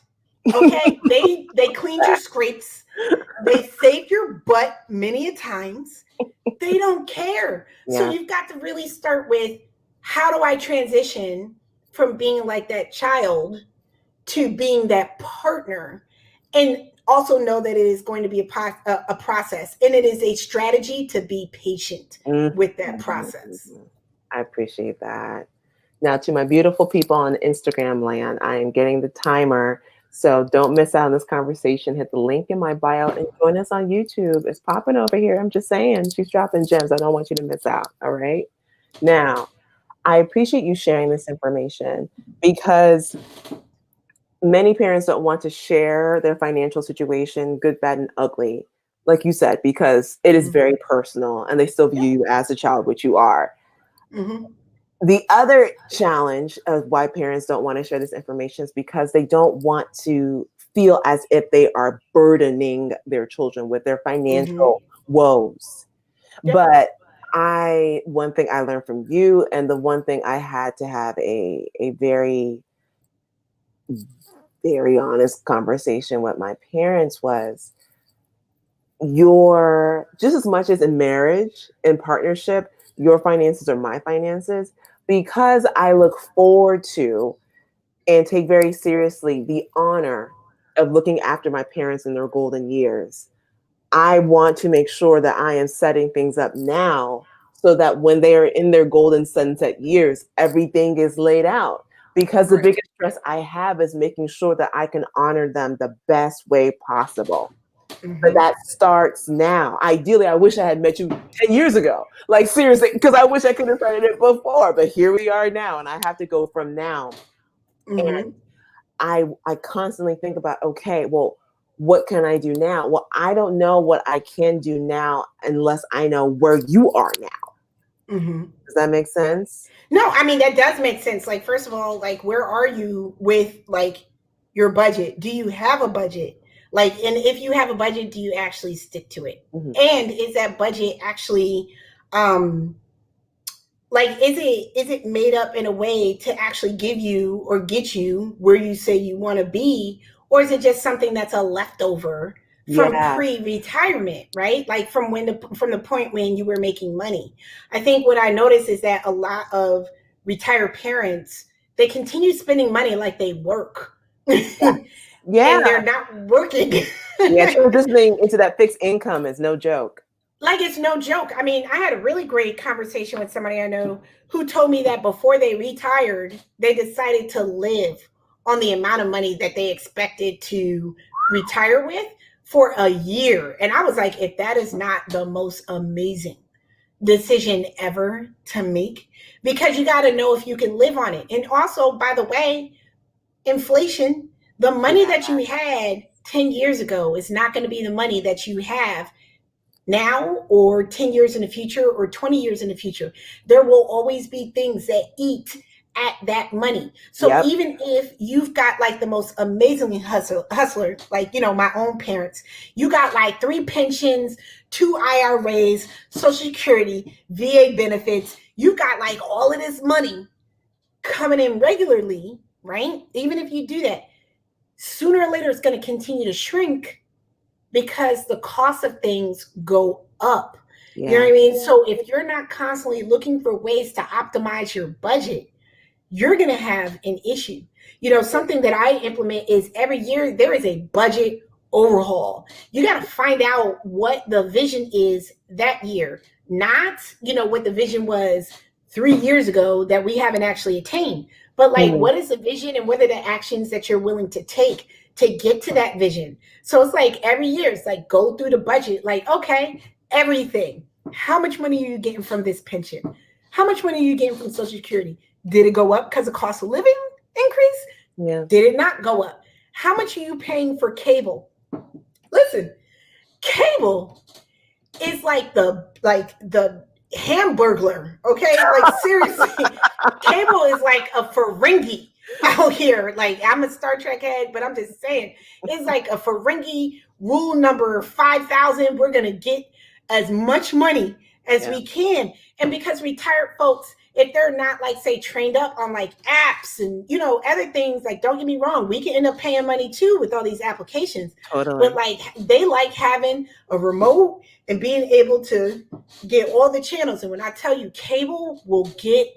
Okay. they cleaned your scrapes. They saved your butt many a times. They don't care. So you've got to really start with, how do I transition from being like that child to being that partner? And also know that it is going to be a process, and it is a strategy to be patient with that process. I appreciate that. Now, to my beautiful people on Instagram land, I am getting the timer. So don't miss out on this conversation. Hit the link in my bio and join us on YouTube. It's popping over here. I'm just saying, she's dropping gems. I don't want you to miss out. All right. Now, I appreciate you sharing this information because many parents don't want to share their financial situation, good, bad, and ugly, like you said, because it is very personal and they still view you as a child, which you are. The other challenge of why parents don't want to share this information is because they don't want to feel as if they are burdening their children with their financial woes. But one thing I learned from you, and the one thing I had to have a very, very honest conversation with my parents was, just as much as in marriage and partnership, your finances are my finances, because I look forward to and take very seriously the honor of looking after my parents in their golden years. I want to make sure that I am setting things up now so that when they are in their golden sunset years, everything is laid out. Because the biggest stress I have is making sure that I can honor them the best way possible. But that starts now. Ideally, I wish I had met you 10 years ago. Like, seriously, because I wish I could have started it before. But here we are now, and I have to go from now Mm-hmm. I constantly think about, okay, well, what can I do now? Well, I don't know what I can do now unless I know where you are now. Mm-hmm. Does that make sense? No, I mean, that does make sense. Like, first of all, like, where are you with like your budget? Do you have a budget? Like, and if you have a budget, do you actually stick to it? Mm-hmm. And is that budget actually like, is it made up in a way to actually give you or get you where you say you want to be, or is it just something that's a leftover from Yeah. pre-retirement, right? Like from from the point when you were making money. I think what I noticed is that a lot of retired parents, they continue spending money like they work. Yeah. And they're not working. Yeah, transitioning into that fixed income is no joke. Like, it's no joke. I mean, I had a really great conversation with somebody I know who told me that before they retired, they decided to live on the amount of money that they expected to retire with for a year. And I was like, if that is not the most amazing decision ever to make, because you got to know if you can live on it. And also, by the way, inflation, the money that you had 10 years ago is not going to be the money that you have now or 10 years in the future or 20 years in the future. There will always be things that eat at that money. So even if you've got like the most amazing hustler, like, you know, my own parents, you got like 3 pensions, 2 IRAs, Social Security, VA benefits, you got like all of this money coming in regularly, right? Even if you do that, sooner or later it's going to continue to shrink because the cost of things go up. You know what I mean? So if you're not constantly looking for ways to optimize your budget, you're going to have an issue. You know, something that I implement is every year there is a budget overhaul. You got to find out what the vision is that year, not, you know, what the vision was 3 years ago that we haven't actually attained, but like, what is the vision and what are the actions that you're willing to take to get to that vision? So it's like every year, it's like go through the budget, like, okay, everything. How much money are you getting from this pension? How much money are you getting from Social Security? Did it go up because of cost of living increase? Yeah. Did it not go up? How much are you paying for cable? Listen, cable is like the Hamburglar, okay? Like, seriously, cable is like a Ferengi out here. Like, I'm a Star Trek head, but I'm just saying, it's like a Ferengi rule number 5,000. We're going to get as much money as we can. And because retired folks, if they're not, like, say, trained up on like apps and, you know, other things, like, don't get me wrong, we can end up paying money too with all these applications. Totally. But like, they like having a remote and being able to get all the channels. And when I tell you, cable will get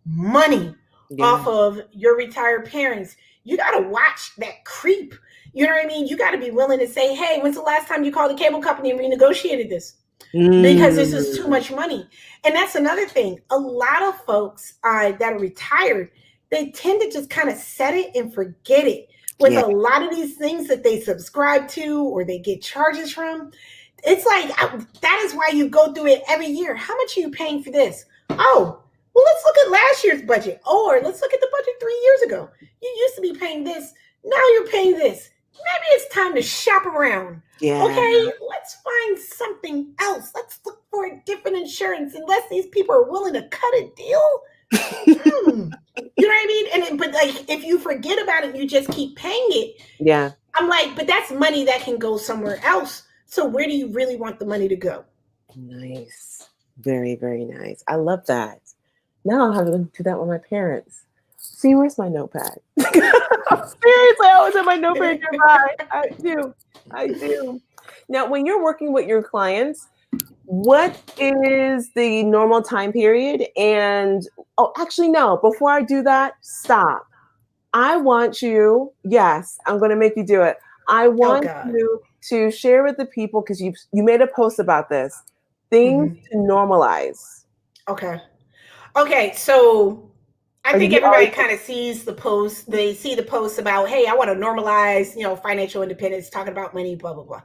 money off of your retired parents, you got to watch that creep. You know what I mean? You got to be willing to say, hey, when's the last time you called the cable company and renegotiated this? Because this is too much money. And that's another thing. A lot of folks that are retired, they tend to just kind of set it and forget it. With a lot of these things that they subscribe to or they get charges from, it's like, that is why you go through it every year. How much are you paying for this? Oh, well, let's look at last year's budget. Or let's look at the budget 3 years ago. You used to be paying this. Now you're paying this. Maybe it's time to shop around. Okay, let's find something else. Let's look for a different insurance unless these people are willing to cut a deal. You know what I mean? But like, if you forget about it, you just keep paying it. I'm like, but that's money that can go somewhere else. So where do you really want the money to go? Nice. Very, very nice. I love that. Now I'll have to do that with my parents. See, where's my notepad? Seriously, I always have my notepad nearby. I do. Now, when you're working with your clients, what is the normal time period? And, actually, no, before I do that, stop. I want you, yes, I'm going to make you do it. I want you to share with the people, because you made a post about this, things to normalize. Okay, so I think everybody kind of sees the post. They see the post about, hey, I want to normalize, you know, financial independence, talking about money, blah, blah, blah.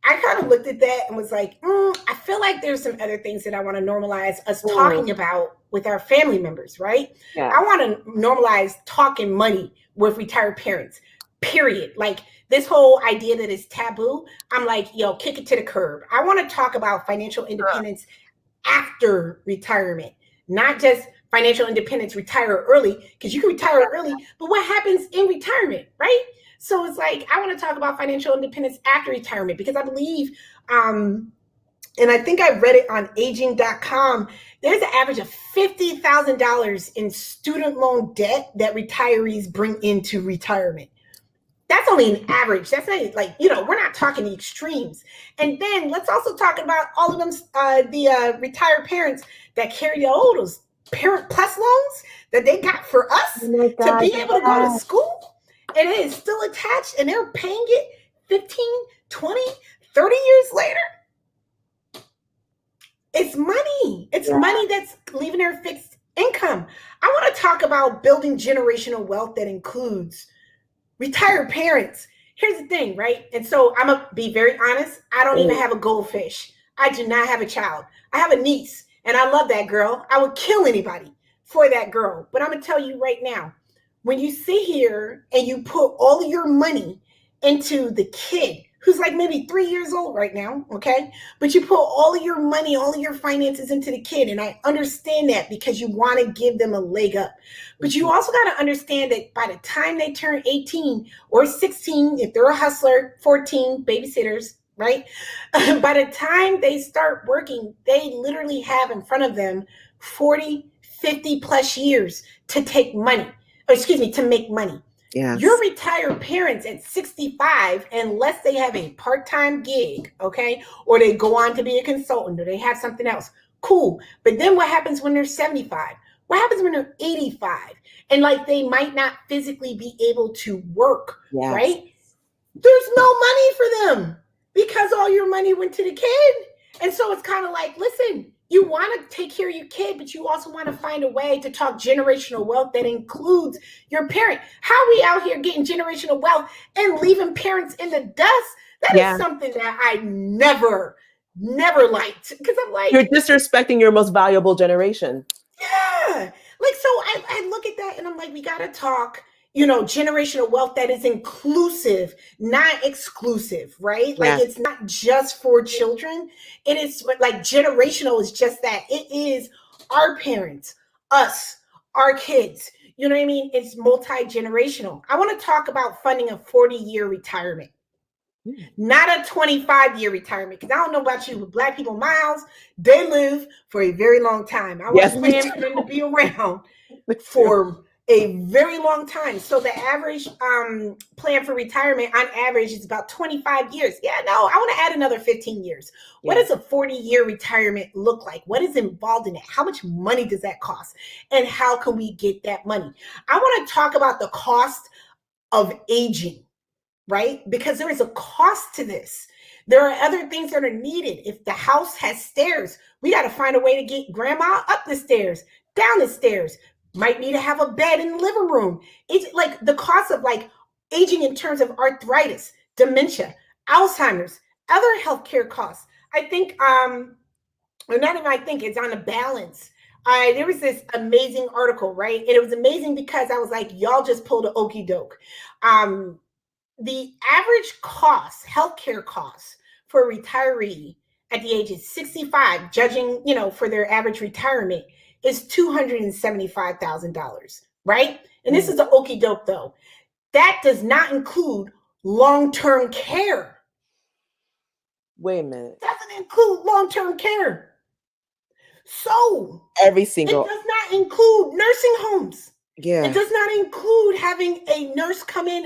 I kind of looked at that and was like, I feel like there's some other things that I want to normalize us talking about with our family members, right? Yeah. I want to normalize talking money with retired parents, period. Like this whole idea that it's taboo, I'm like, yo, kick it to the curb. I want to talk about financial independence after retirement, not just financial independence, retire early, because you can retire early, but what happens in retirement, right? So it's like, I want to talk about financial independence after retirement because I believe, and I think I read it on aging.com, there's an average of $50,000 in student loan debt that retirees bring into retirement. That's only an average. That's not like, we're not talking the extremes. And then let's also talk about all of them, the retired parents that carry all those Parent Plus loans that they got for us to be able to go to school. And it is still attached and they're paying it 15, 20, 30 years later. It's money. It's money that's leaving their fixed income. I want to talk about building generational wealth that includes retired parents. Here's the thing, right? And so I'm going to be very honest. I don't even have a goldfish. I do not have a child. I have a niece and I love that girl. I would kill anybody for that girl. But I'm going to tell you right now, when you sit here and you put all of your money into the kid who's like maybe 3 years old right now, okay? But you put all of your money, all of your finances into the kid. And I understand that because you want to give them a leg up. But you also got to understand that by the time they turn 18 or 16, if they're a hustler, 14, babysitters, right? By the time they start working, they literally have in front of them 40, 50 plus years to take money, to make money. Yes. Your retired parents at 65, unless they have a part-time gig, okay, or they go on to be a consultant or they have something else, cool. But then what happens when they're 75? What happens when they're 85? And like they might not physically be able to work, right? There's no money for them because all your money went to the kid. And so it's kind of like, listen, you want to take care of your kid, but you also want to find a way to talk generational wealth that includes your parent. How are we out here getting generational wealth and leaving parents in the dust? That is something that I never liked. Because I'm like, you're disrespecting your most valuable generation. Yeah. Like, so I look at that and I'm like, we got to talk, generational wealth that is inclusive, not exclusive, right? Like it's not just for children. It is like generational is just that. It is our parents, us, our kids. You know what I mean? It's multi-generational. I want to talk about funding a 40-year retirement. Not a 25-year retirement, because I don't know about you, but Black people in my house, they live for a very long time. I was planning for them to be around for a very long time. So the average plan for retirement on average is about 25 years. Yeah, no, I want to add another 15 years. What does a 40-year retirement look like? What is involved in it? How much money does that cost? And how can we get that money? I want to talk about the cost of aging. Right? Because there is a cost to this. There are other things that are needed. If the house has stairs, we got to find a way to get grandma up the stairs, down the stairs. Might need to have a bed in the living room. It's like the cost of like aging in terms of arthritis, dementia, Alzheimer's, other healthcare costs. I think, or not even I think, it's on a balance. There was this amazing article, right? And it was amazing because I was like, y'all just pulled an okie doke. The average cost, healthcare costs for a retiree at the age of 65, judging, for their average retirement, is $275,000, right? And this is the okie doke though. That does not include long-term care. Wait a minute. Doesn't include long-term care. So every single. It does not include nursing homes. Yeah. It does not include having a nurse come in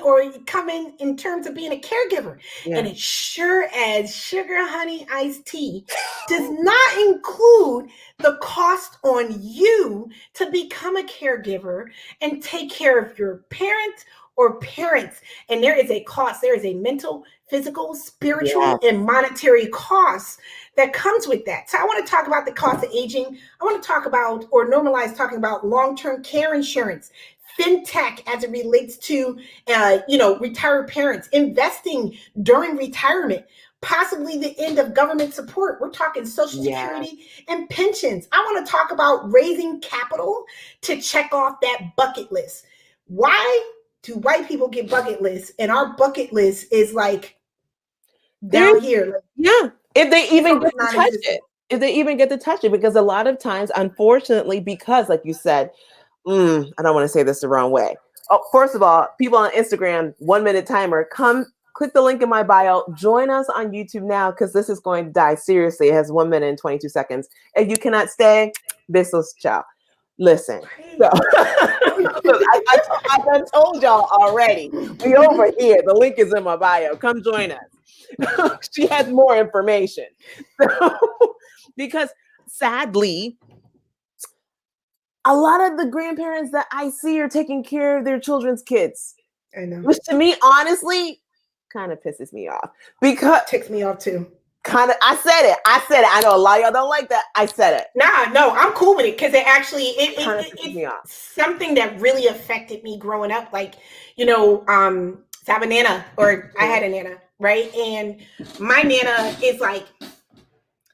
terms of being a caregiver. Yeah. And it sure as sugar, honey, iced tea does not include the cost on you to become a caregiver and take care of your parent or parents. And there is a cost. There is a mental, physical, spiritual, and monetary cost that comes with that. So I want to talk about the cost of aging. I want to talk about or normalize talking about long-term care insurance, fintech as it relates to, retired parents, investing during retirement, possibly the end of government support. We're talking Social Security and pensions. I want to talk about raising capital to check off that bucket list. Why do white people get bucket lists and our bucket list is like down here? Yeah, if they even get to touch it. If they even get to touch it, because a lot of times, unfortunately, because like you said, I don't want to say this the wrong way. Oh, first of all, people on Instagram, 1 minute timer, come click the link in my bio, join us on YouTube now, because this is going to die seriously. It has 1 minute and 22 seconds. If you cannot stay, besos, ciao. Listen, so, I told y'all already. We over here. The link is in my bio. Come join us. She has more information. So, because sadly, a lot of the grandparents that I see are taking care of their children's kids. I know. Which to me, honestly, kind of pisses me off. Because ticks me off too. I said it. I know a lot of y'all don't like that. I said it. No, I'm cool with it, because it actually it's something that really affected me growing up. Like, I have a nana, or I had a nana, right? And my nana is like,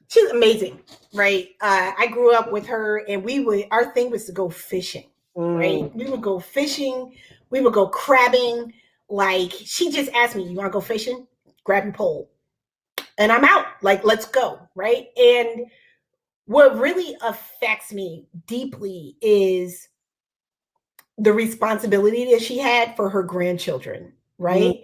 she's amazing, right? I grew up with her, and our thing was to go fishing, right? We would go fishing, we would go crabbing. Like, she just asked me, "You want to go fishing? Grab your pole." And I'm out, like, let's go, right? And what really affects me deeply is the responsibility that she had for her grandchildren, right?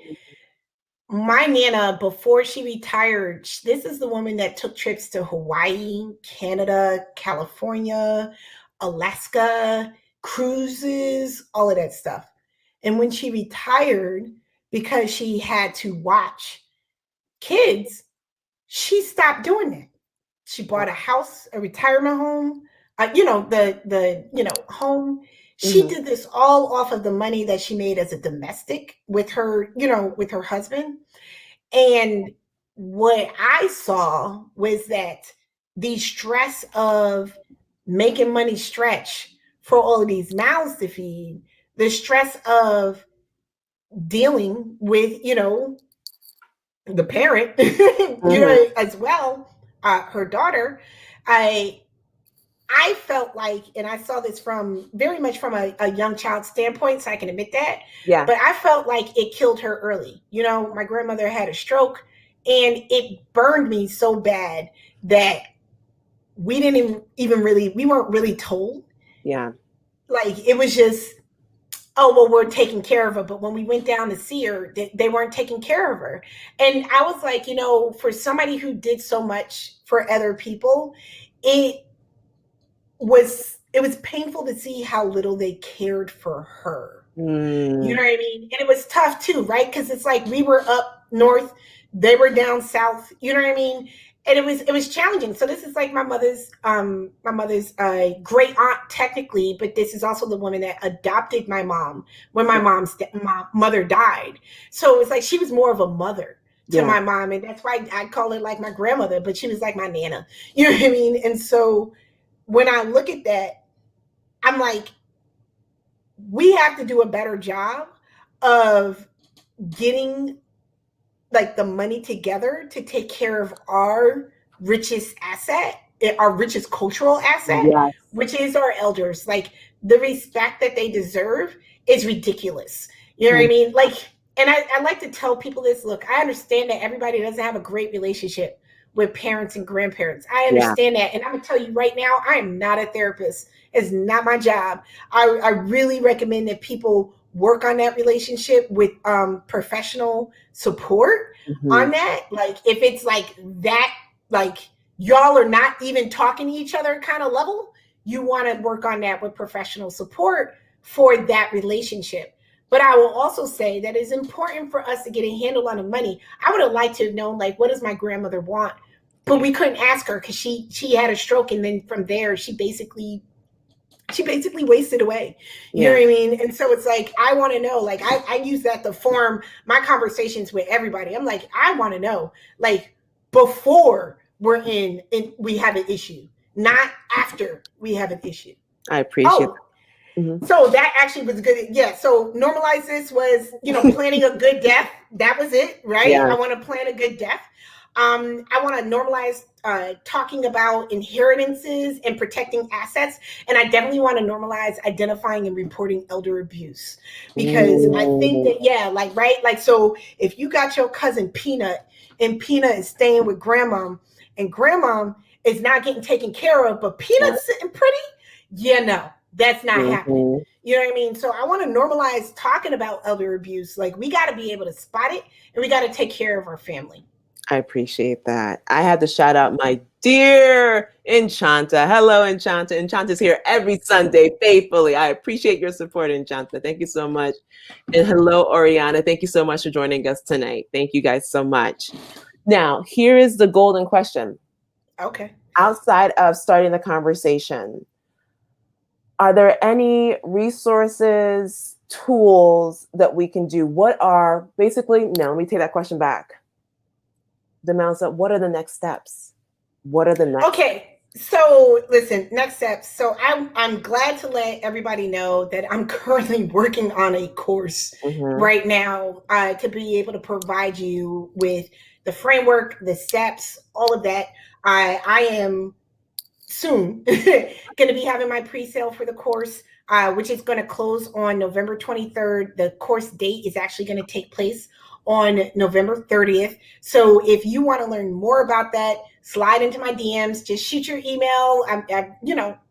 My Nana, before she retired, this is the woman that took trips to Hawaii, Canada, California, Alaska, cruises, all of that stuff. And when she retired, because she had to watch kids, she stopped doing that. She bought a house, a retirement home, the home. She did this all off of the money that she made as a domestic with her, with her husband. And what I saw was that the stress of making money stretch for all of these mouths to feed, the stress of dealing with, the parent, as well, her daughter, I felt like, and I saw this very much from a young child standpoint, so I can admit that. Yeah. But I felt like it killed her early. My grandmother had a stroke, and it burned me so bad that we weren't really told. Yeah. Like, it was just, oh, well, we're taking care of her. But when we went down to see her, they weren't taking care of her. And I was like, for somebody who did so much for other people, it was painful to see how little they cared for her. You know what I mean? And it was tough too, right? Because it's like we were up north, they were down south. You know what I mean? And it was challenging. So this is like my mother's great aunt technically, but this is also the woman that adopted my mom when my mother died. So it was like she was more of a mother to my mom, and that's why I call her like my grandmother, but she was like my nana. You know what I mean? And so when I look at that, I'm like, we have to do a better job of getting like the money together to take care of our richest asset, our richest cultural asset, which is our elders. Like, the respect that they deserve is ridiculous. You know what I mean? Like, and I like to tell people this, look, I understand that everybody doesn't have a great relationship with parents and grandparents. I understand that. And I'm gonna tell you right now, I am not a therapist. It's not my job. I really recommend that people work on that relationship with professional support on that. Like, if it's like that, like y'all are not even talking to each other kind of level, you want to work on that with professional support for that relationship. But I will also say that it's important for us to get a handle on the money. I would have liked to have known, like, what does my grandmother want? But we couldn't ask her because she had a stroke, and then from there she basically wasted away. You know what I mean? And so it's like, I want to know, like, I use that to form my conversations with everybody. I'm like, I want to know, like, before we have an issue, not after we have an issue. I appreciate that. So that actually was good. Yeah. So normalize this was, planning a good death. That was it, right? I want to plan a good death. I want to normalize talking about inheritances and protecting assets. And I definitely want to normalize identifying and reporting elder abuse. Because I think that, yeah, like, right? Like, so if you got your cousin Peanut and Peanut is staying with grandma and grandma is not getting taken care of, but Peanut's sitting pretty, yeah, no, that's not happening. You know what I mean? So I want to normalize talking about elder abuse. Like, we got to be able to spot it and we got to take care of our family. I appreciate that. I had to shout out my dear Enchanta. Hello, Enchanta. Enchanta's here every Sunday faithfully. I appreciate your support, Enchanta. Thank you so much. And hello, Oriana. Thank you so much for joining us tonight. Thank you guys so much. Now, here is the golden question. Okay. Outside of starting the conversation, are there any resources, tools that we can do? What are basically, no, let me take that question back. Demelza, what are the next steps? What are the next Okay. So listen, next steps. So I'm glad to let everybody know that I'm currently working on a course right now to be able to provide you with the framework, the steps, all of that. I am soon going to be having my pre-sale for the course, which is going to close on November 23rd. The course date is actually going to take place on November 30th. So if you want to learn more about that, slide into my DMs, just shoot your email.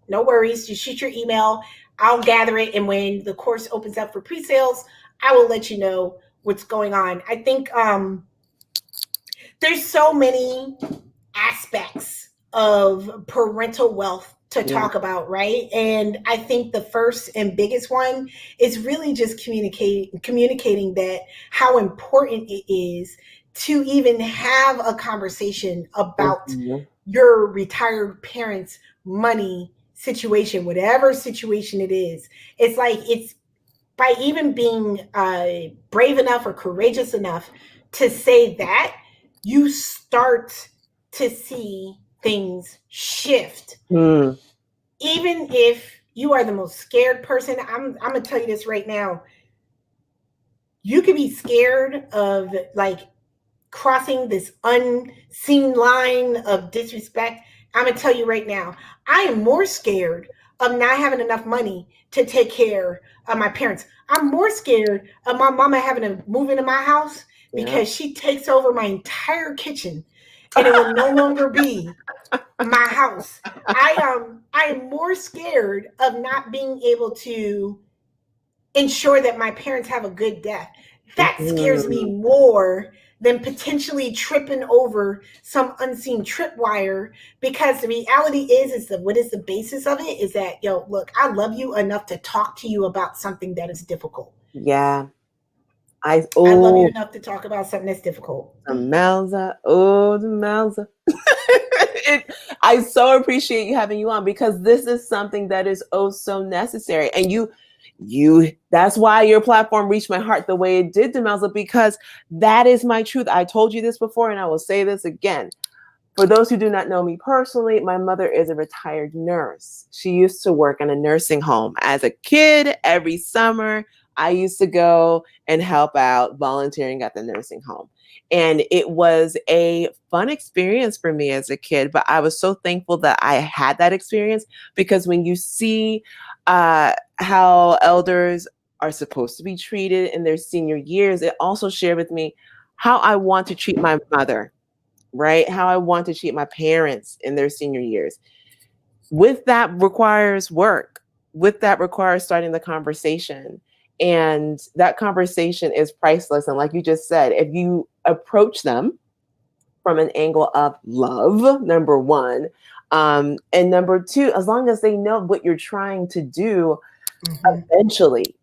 No worries. Just shoot your email. I'll gather it. And when the course opens up for pre-sales, I will let you know what's going on. I think there's so many aspects of parental wealth to talk about, right? And I think the first and biggest one is really just communicating that how important it is to even have a conversation about your retired parents' money situation, whatever situation it is. It's like, it's by even being brave enough or courageous enough to say that, you start to see things shift. Even if you are the most scared person, I'm gonna tell you this right now. You could be scared of like crossing this unseen line of disrespect. I'm gonna tell you right now, I am more scared of not having enough money to take care of my parents. I'm more scared of my mama having to move into my house because she takes over my entire kitchen and it will no longer be my house. I am more scared of not being able to ensure that my parents have a good death. That scares me more than potentially tripping over some unseen tripwire, because the reality is that what is the basis of it is that, look, I love you enough to talk to you about something that is difficult. Yeah. I love you enough to talk about something that's difficult. Demelza. I so appreciate you having you on, because this is something that is so necessary. And you that's why your platform reached my heart the way it did, Demelza, because that is my truth. I told you this before and I will say this again. For those who do not know me personally, my mother is a retired nurse. She used to work in a nursing home. As a kid, every summer, I used to go and help out volunteering at the nursing home. And it was a fun experience for me as a kid, but I was so thankful that I had that experience, because when you see how elders are supposed to be treated in their senior years, it also shared with me how I want to treat my mother, right? How I want to treat my parents in their senior years. With that requires work. With that requires starting the conversation. And that conversation is priceless. And like you just said, if you approach them from an angle of love, number one, and number two, as long as they know what you're trying to do, eventually,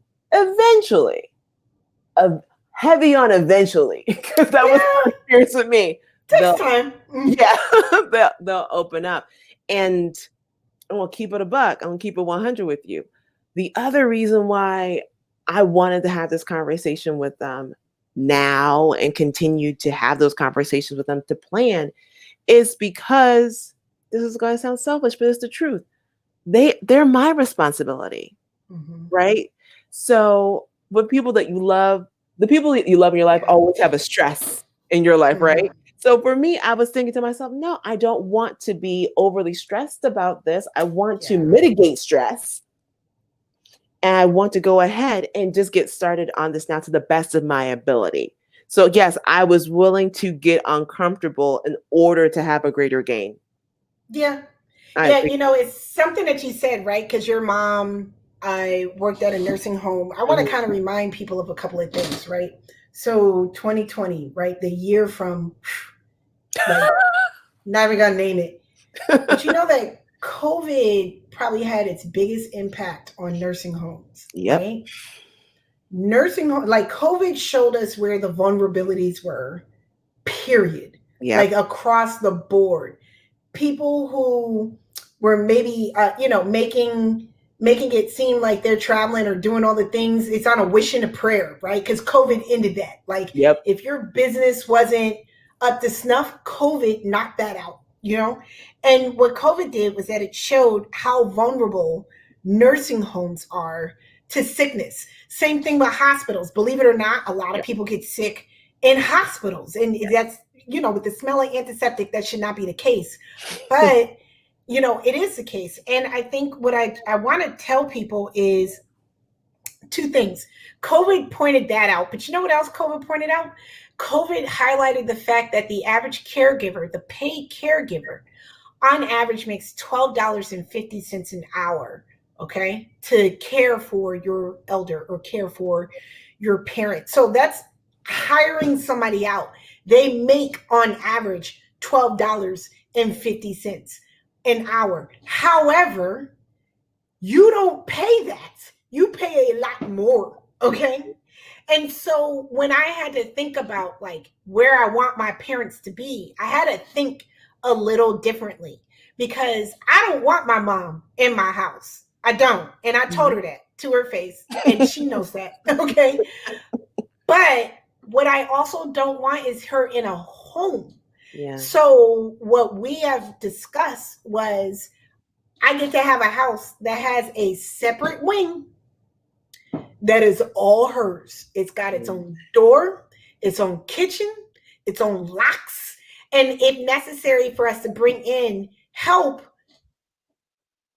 heavy on eventually, because that was the experience with me. Takes time. They'll open up. And we'll keep it a buck. I'm going to keep it 100 with you. The other reason why I wanted to have this conversation with them now and continue to have those conversations with them to plan is because, this is going to sound selfish, but it's the truth. They're my responsibility, right? So with people that you love, the people that you love in your life always have a stress in your life, right? So for me, I was thinking to myself, no, I don't want to be overly stressed about this. I want to Yeah. mitigate stress. And I want to go ahead and just get started on this now to the best of my ability. So yes, I was willing to get uncomfortable in order to have a greater gain. Yeah. I Yeah, think, it's something that you said, right? Because your mom, I worked at a nursing home. I want to kind of remind people of a couple of things, right? So 2020, right? The year from, like, not even gonna name it. But you know that COVID probably had its biggest impact on nursing homes, yep, right? Nursing home, like COVID showed us where the vulnerabilities were, period. Like yep, across the board. People who were maybe making it seem like they're traveling or doing all the things, it's on a wish and a prayer, right? Because COVID ended that. Like yep, if your business wasn't up to snuff, COVID knocked that out, and what COVID did was that it showed how vulnerable nursing homes are to sickness. Same thing with hospitals. Believe it or not, a lot of yep, people get sick in hospitals, and yep. that's, with the smell of antiseptic, that should not be the case. But, it is the case. And I think what I want to tell people is two things. COVID pointed that out. But you know what else COVID pointed out? COVID highlighted the fact that the average caregiver, the paid caregiver, on average makes $12.50 an hour, okay, to care for your elder or care for your parent. So that's hiring somebody out. They make on average $12.50 an hour. However, you don't pay that. You pay a lot more, okay? And so when I had to think about like where I want my parents to be, I had to think a little differently because I don't want my mom in my house. I don't. And I told her that to her face, and she knows that, okay? But what I also don't want is her in a home. Yeah, So what we have discussed was I get to have a house that has a separate wing that is all hers. It's got its yeah, own door, its own kitchen, its own locks. And if necessary for us to bring in help,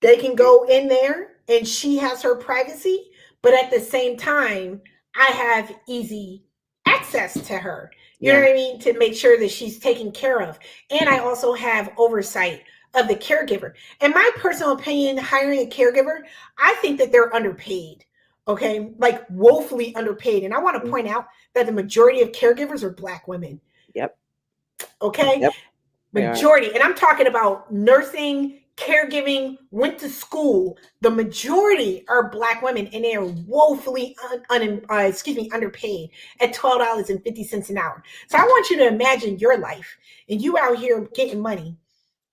they can go in there and she has her privacy. But at the same time, I have easy access to her. You know yeah, what I mean? To make sure that she's taken care of. And I also have oversight of the caregiver. In my personal opinion, hiring a caregiver, I think that they're underpaid. Okay. Like woefully underpaid. And I want to point out that the majority of caregivers are Black women. yep, Okay. yep. They are. Majority. And I'm talking about nursing, caregiving, went to school. The majority are Black women, and they are woefully underpaid at $12.50 an hour. So I want you to imagine your life, and you out here getting money.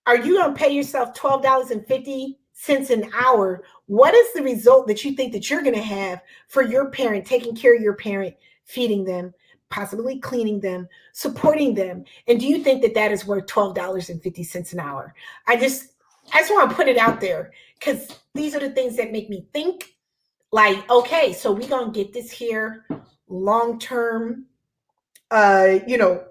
Are you going to pay yourself $12.50 an hour? What is the result that you think that you're going to have for your parent, taking care of your parent, feeding them, possibly cleaning them, supporting them? And do you think that that is worth $12.50 an hour? I just want to put it out there because these are the things that make me think like, okay, so we're going to get this here long-term, uh, you know,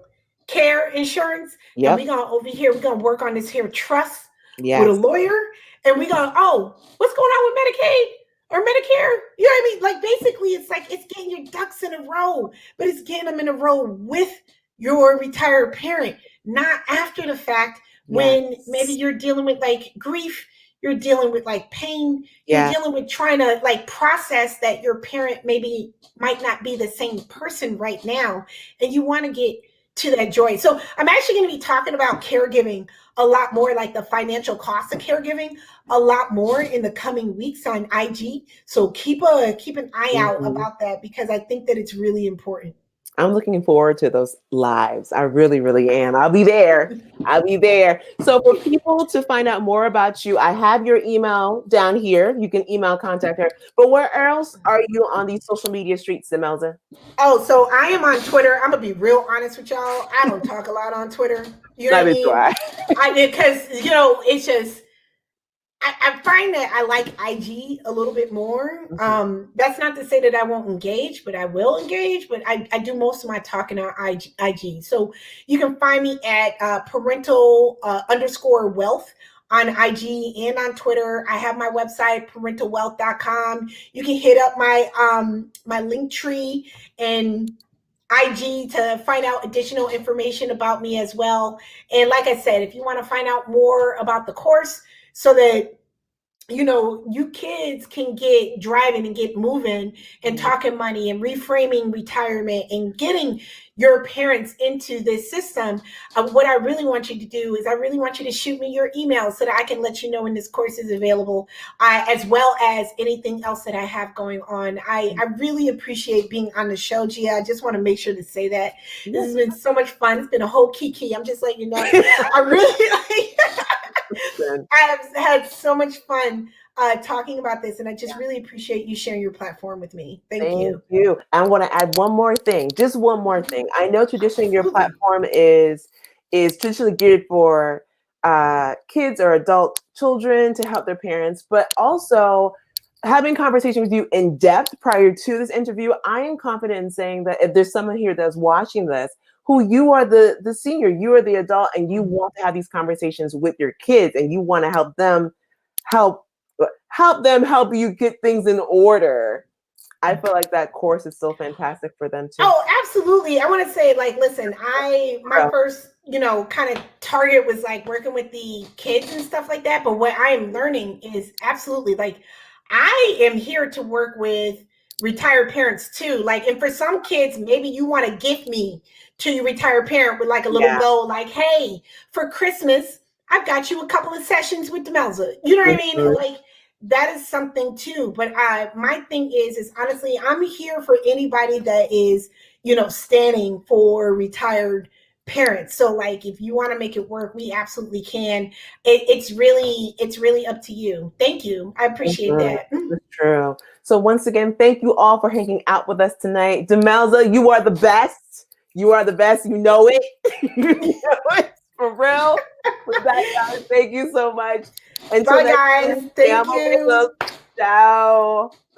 care insurance. And Yep, we're going to over here, we're going to work on this here trust with a yes, lawyer. And we're going, oh, what's going on with Medicaid or Medicare? You know what I mean? Like basically it's like it's getting your ducks in a row, but it's getting them in a row with your retired parent, not after the fact when maybe yes, you're dealing with like grief, you're dealing with like pain, you're yes. dealing with trying to like process that your parent maybe might not be the same person right now, and you want to get to that joy. So I'm actually going to be talking about caregiving a lot more, like the financial cost of caregiving, a lot more in the coming weeks on IG. So keep an eye out Mhm. about that because I think that it's really important. I'm looking forward to those lives. I really, really am. I'll be there. I'll be there. So for people to find out more about you, I have your email down here. You can email contact her. But where else are you on these social media streets, Demelza? Oh, so I am on Twitter. I'm gonna be real honest with y'all. I don't talk a lot on Twitter. You know what I Neither do mean? I. I did because it's just I find that I like IG a little bit more. That's not to say that I won't engage, but I will engage. But I do most of my talking on IG. So you can find me at parental underscore wealth on IG and on Twitter. I have my website, parentalwealth.com. You can hit up my link tree and IG to find out additional information about me as well. And like I said, if you want to find out more about the course so that you kids can get driving and get moving and talking money and reframing retirement and getting your parents into this system. What I really want you to do is I really want you to shoot me your email so that I can let you know when this course is available, as well as anything else that I have going on. I really appreciate being on the show, Gia. I just want to make sure to say that. This has been so much fun. It's been a whole kiki. I'm just letting you know. I really I've had so much fun talking about this, and I just really appreciate you sharing your platform with me. Thank you. I want to add one more thing, just one more thing. I know traditionally your platform is traditionally geared for kids or adult children to help their parents, but also having conversation with you in depth prior to this interview, I am confident in saying that if there's someone here that's watching this, who you are the senior, you are the adult, and you want to have these conversations with your kids, and you want to help them help you get things in order. I feel like that course is so fantastic for them too. Oh, absolutely. I want to say, like, listen, my first, kind of target was like working with the kids and stuff like that. But what I am learning is absolutely like, I am here to work with retired parents too. Like, and for some kids, maybe you want to gift me to your retired parent with like a little note, like, hey, for Christmas, I've got you a couple of sessions with Demelza. You know what I mean? Like, that is something too. But my thing is honestly, I'm here for anybody that is, standing for retired parents. So like, if you want to make it work, we absolutely can. It's really up to you. Thank you. I appreciate that. That's true. So once again, thank you all for hanging out with us tonight. Demelza, you are the best. You are the best. You know it. You know it. For real. With that, guys, thank you so much. Bye, guys. Thank you. Ciao.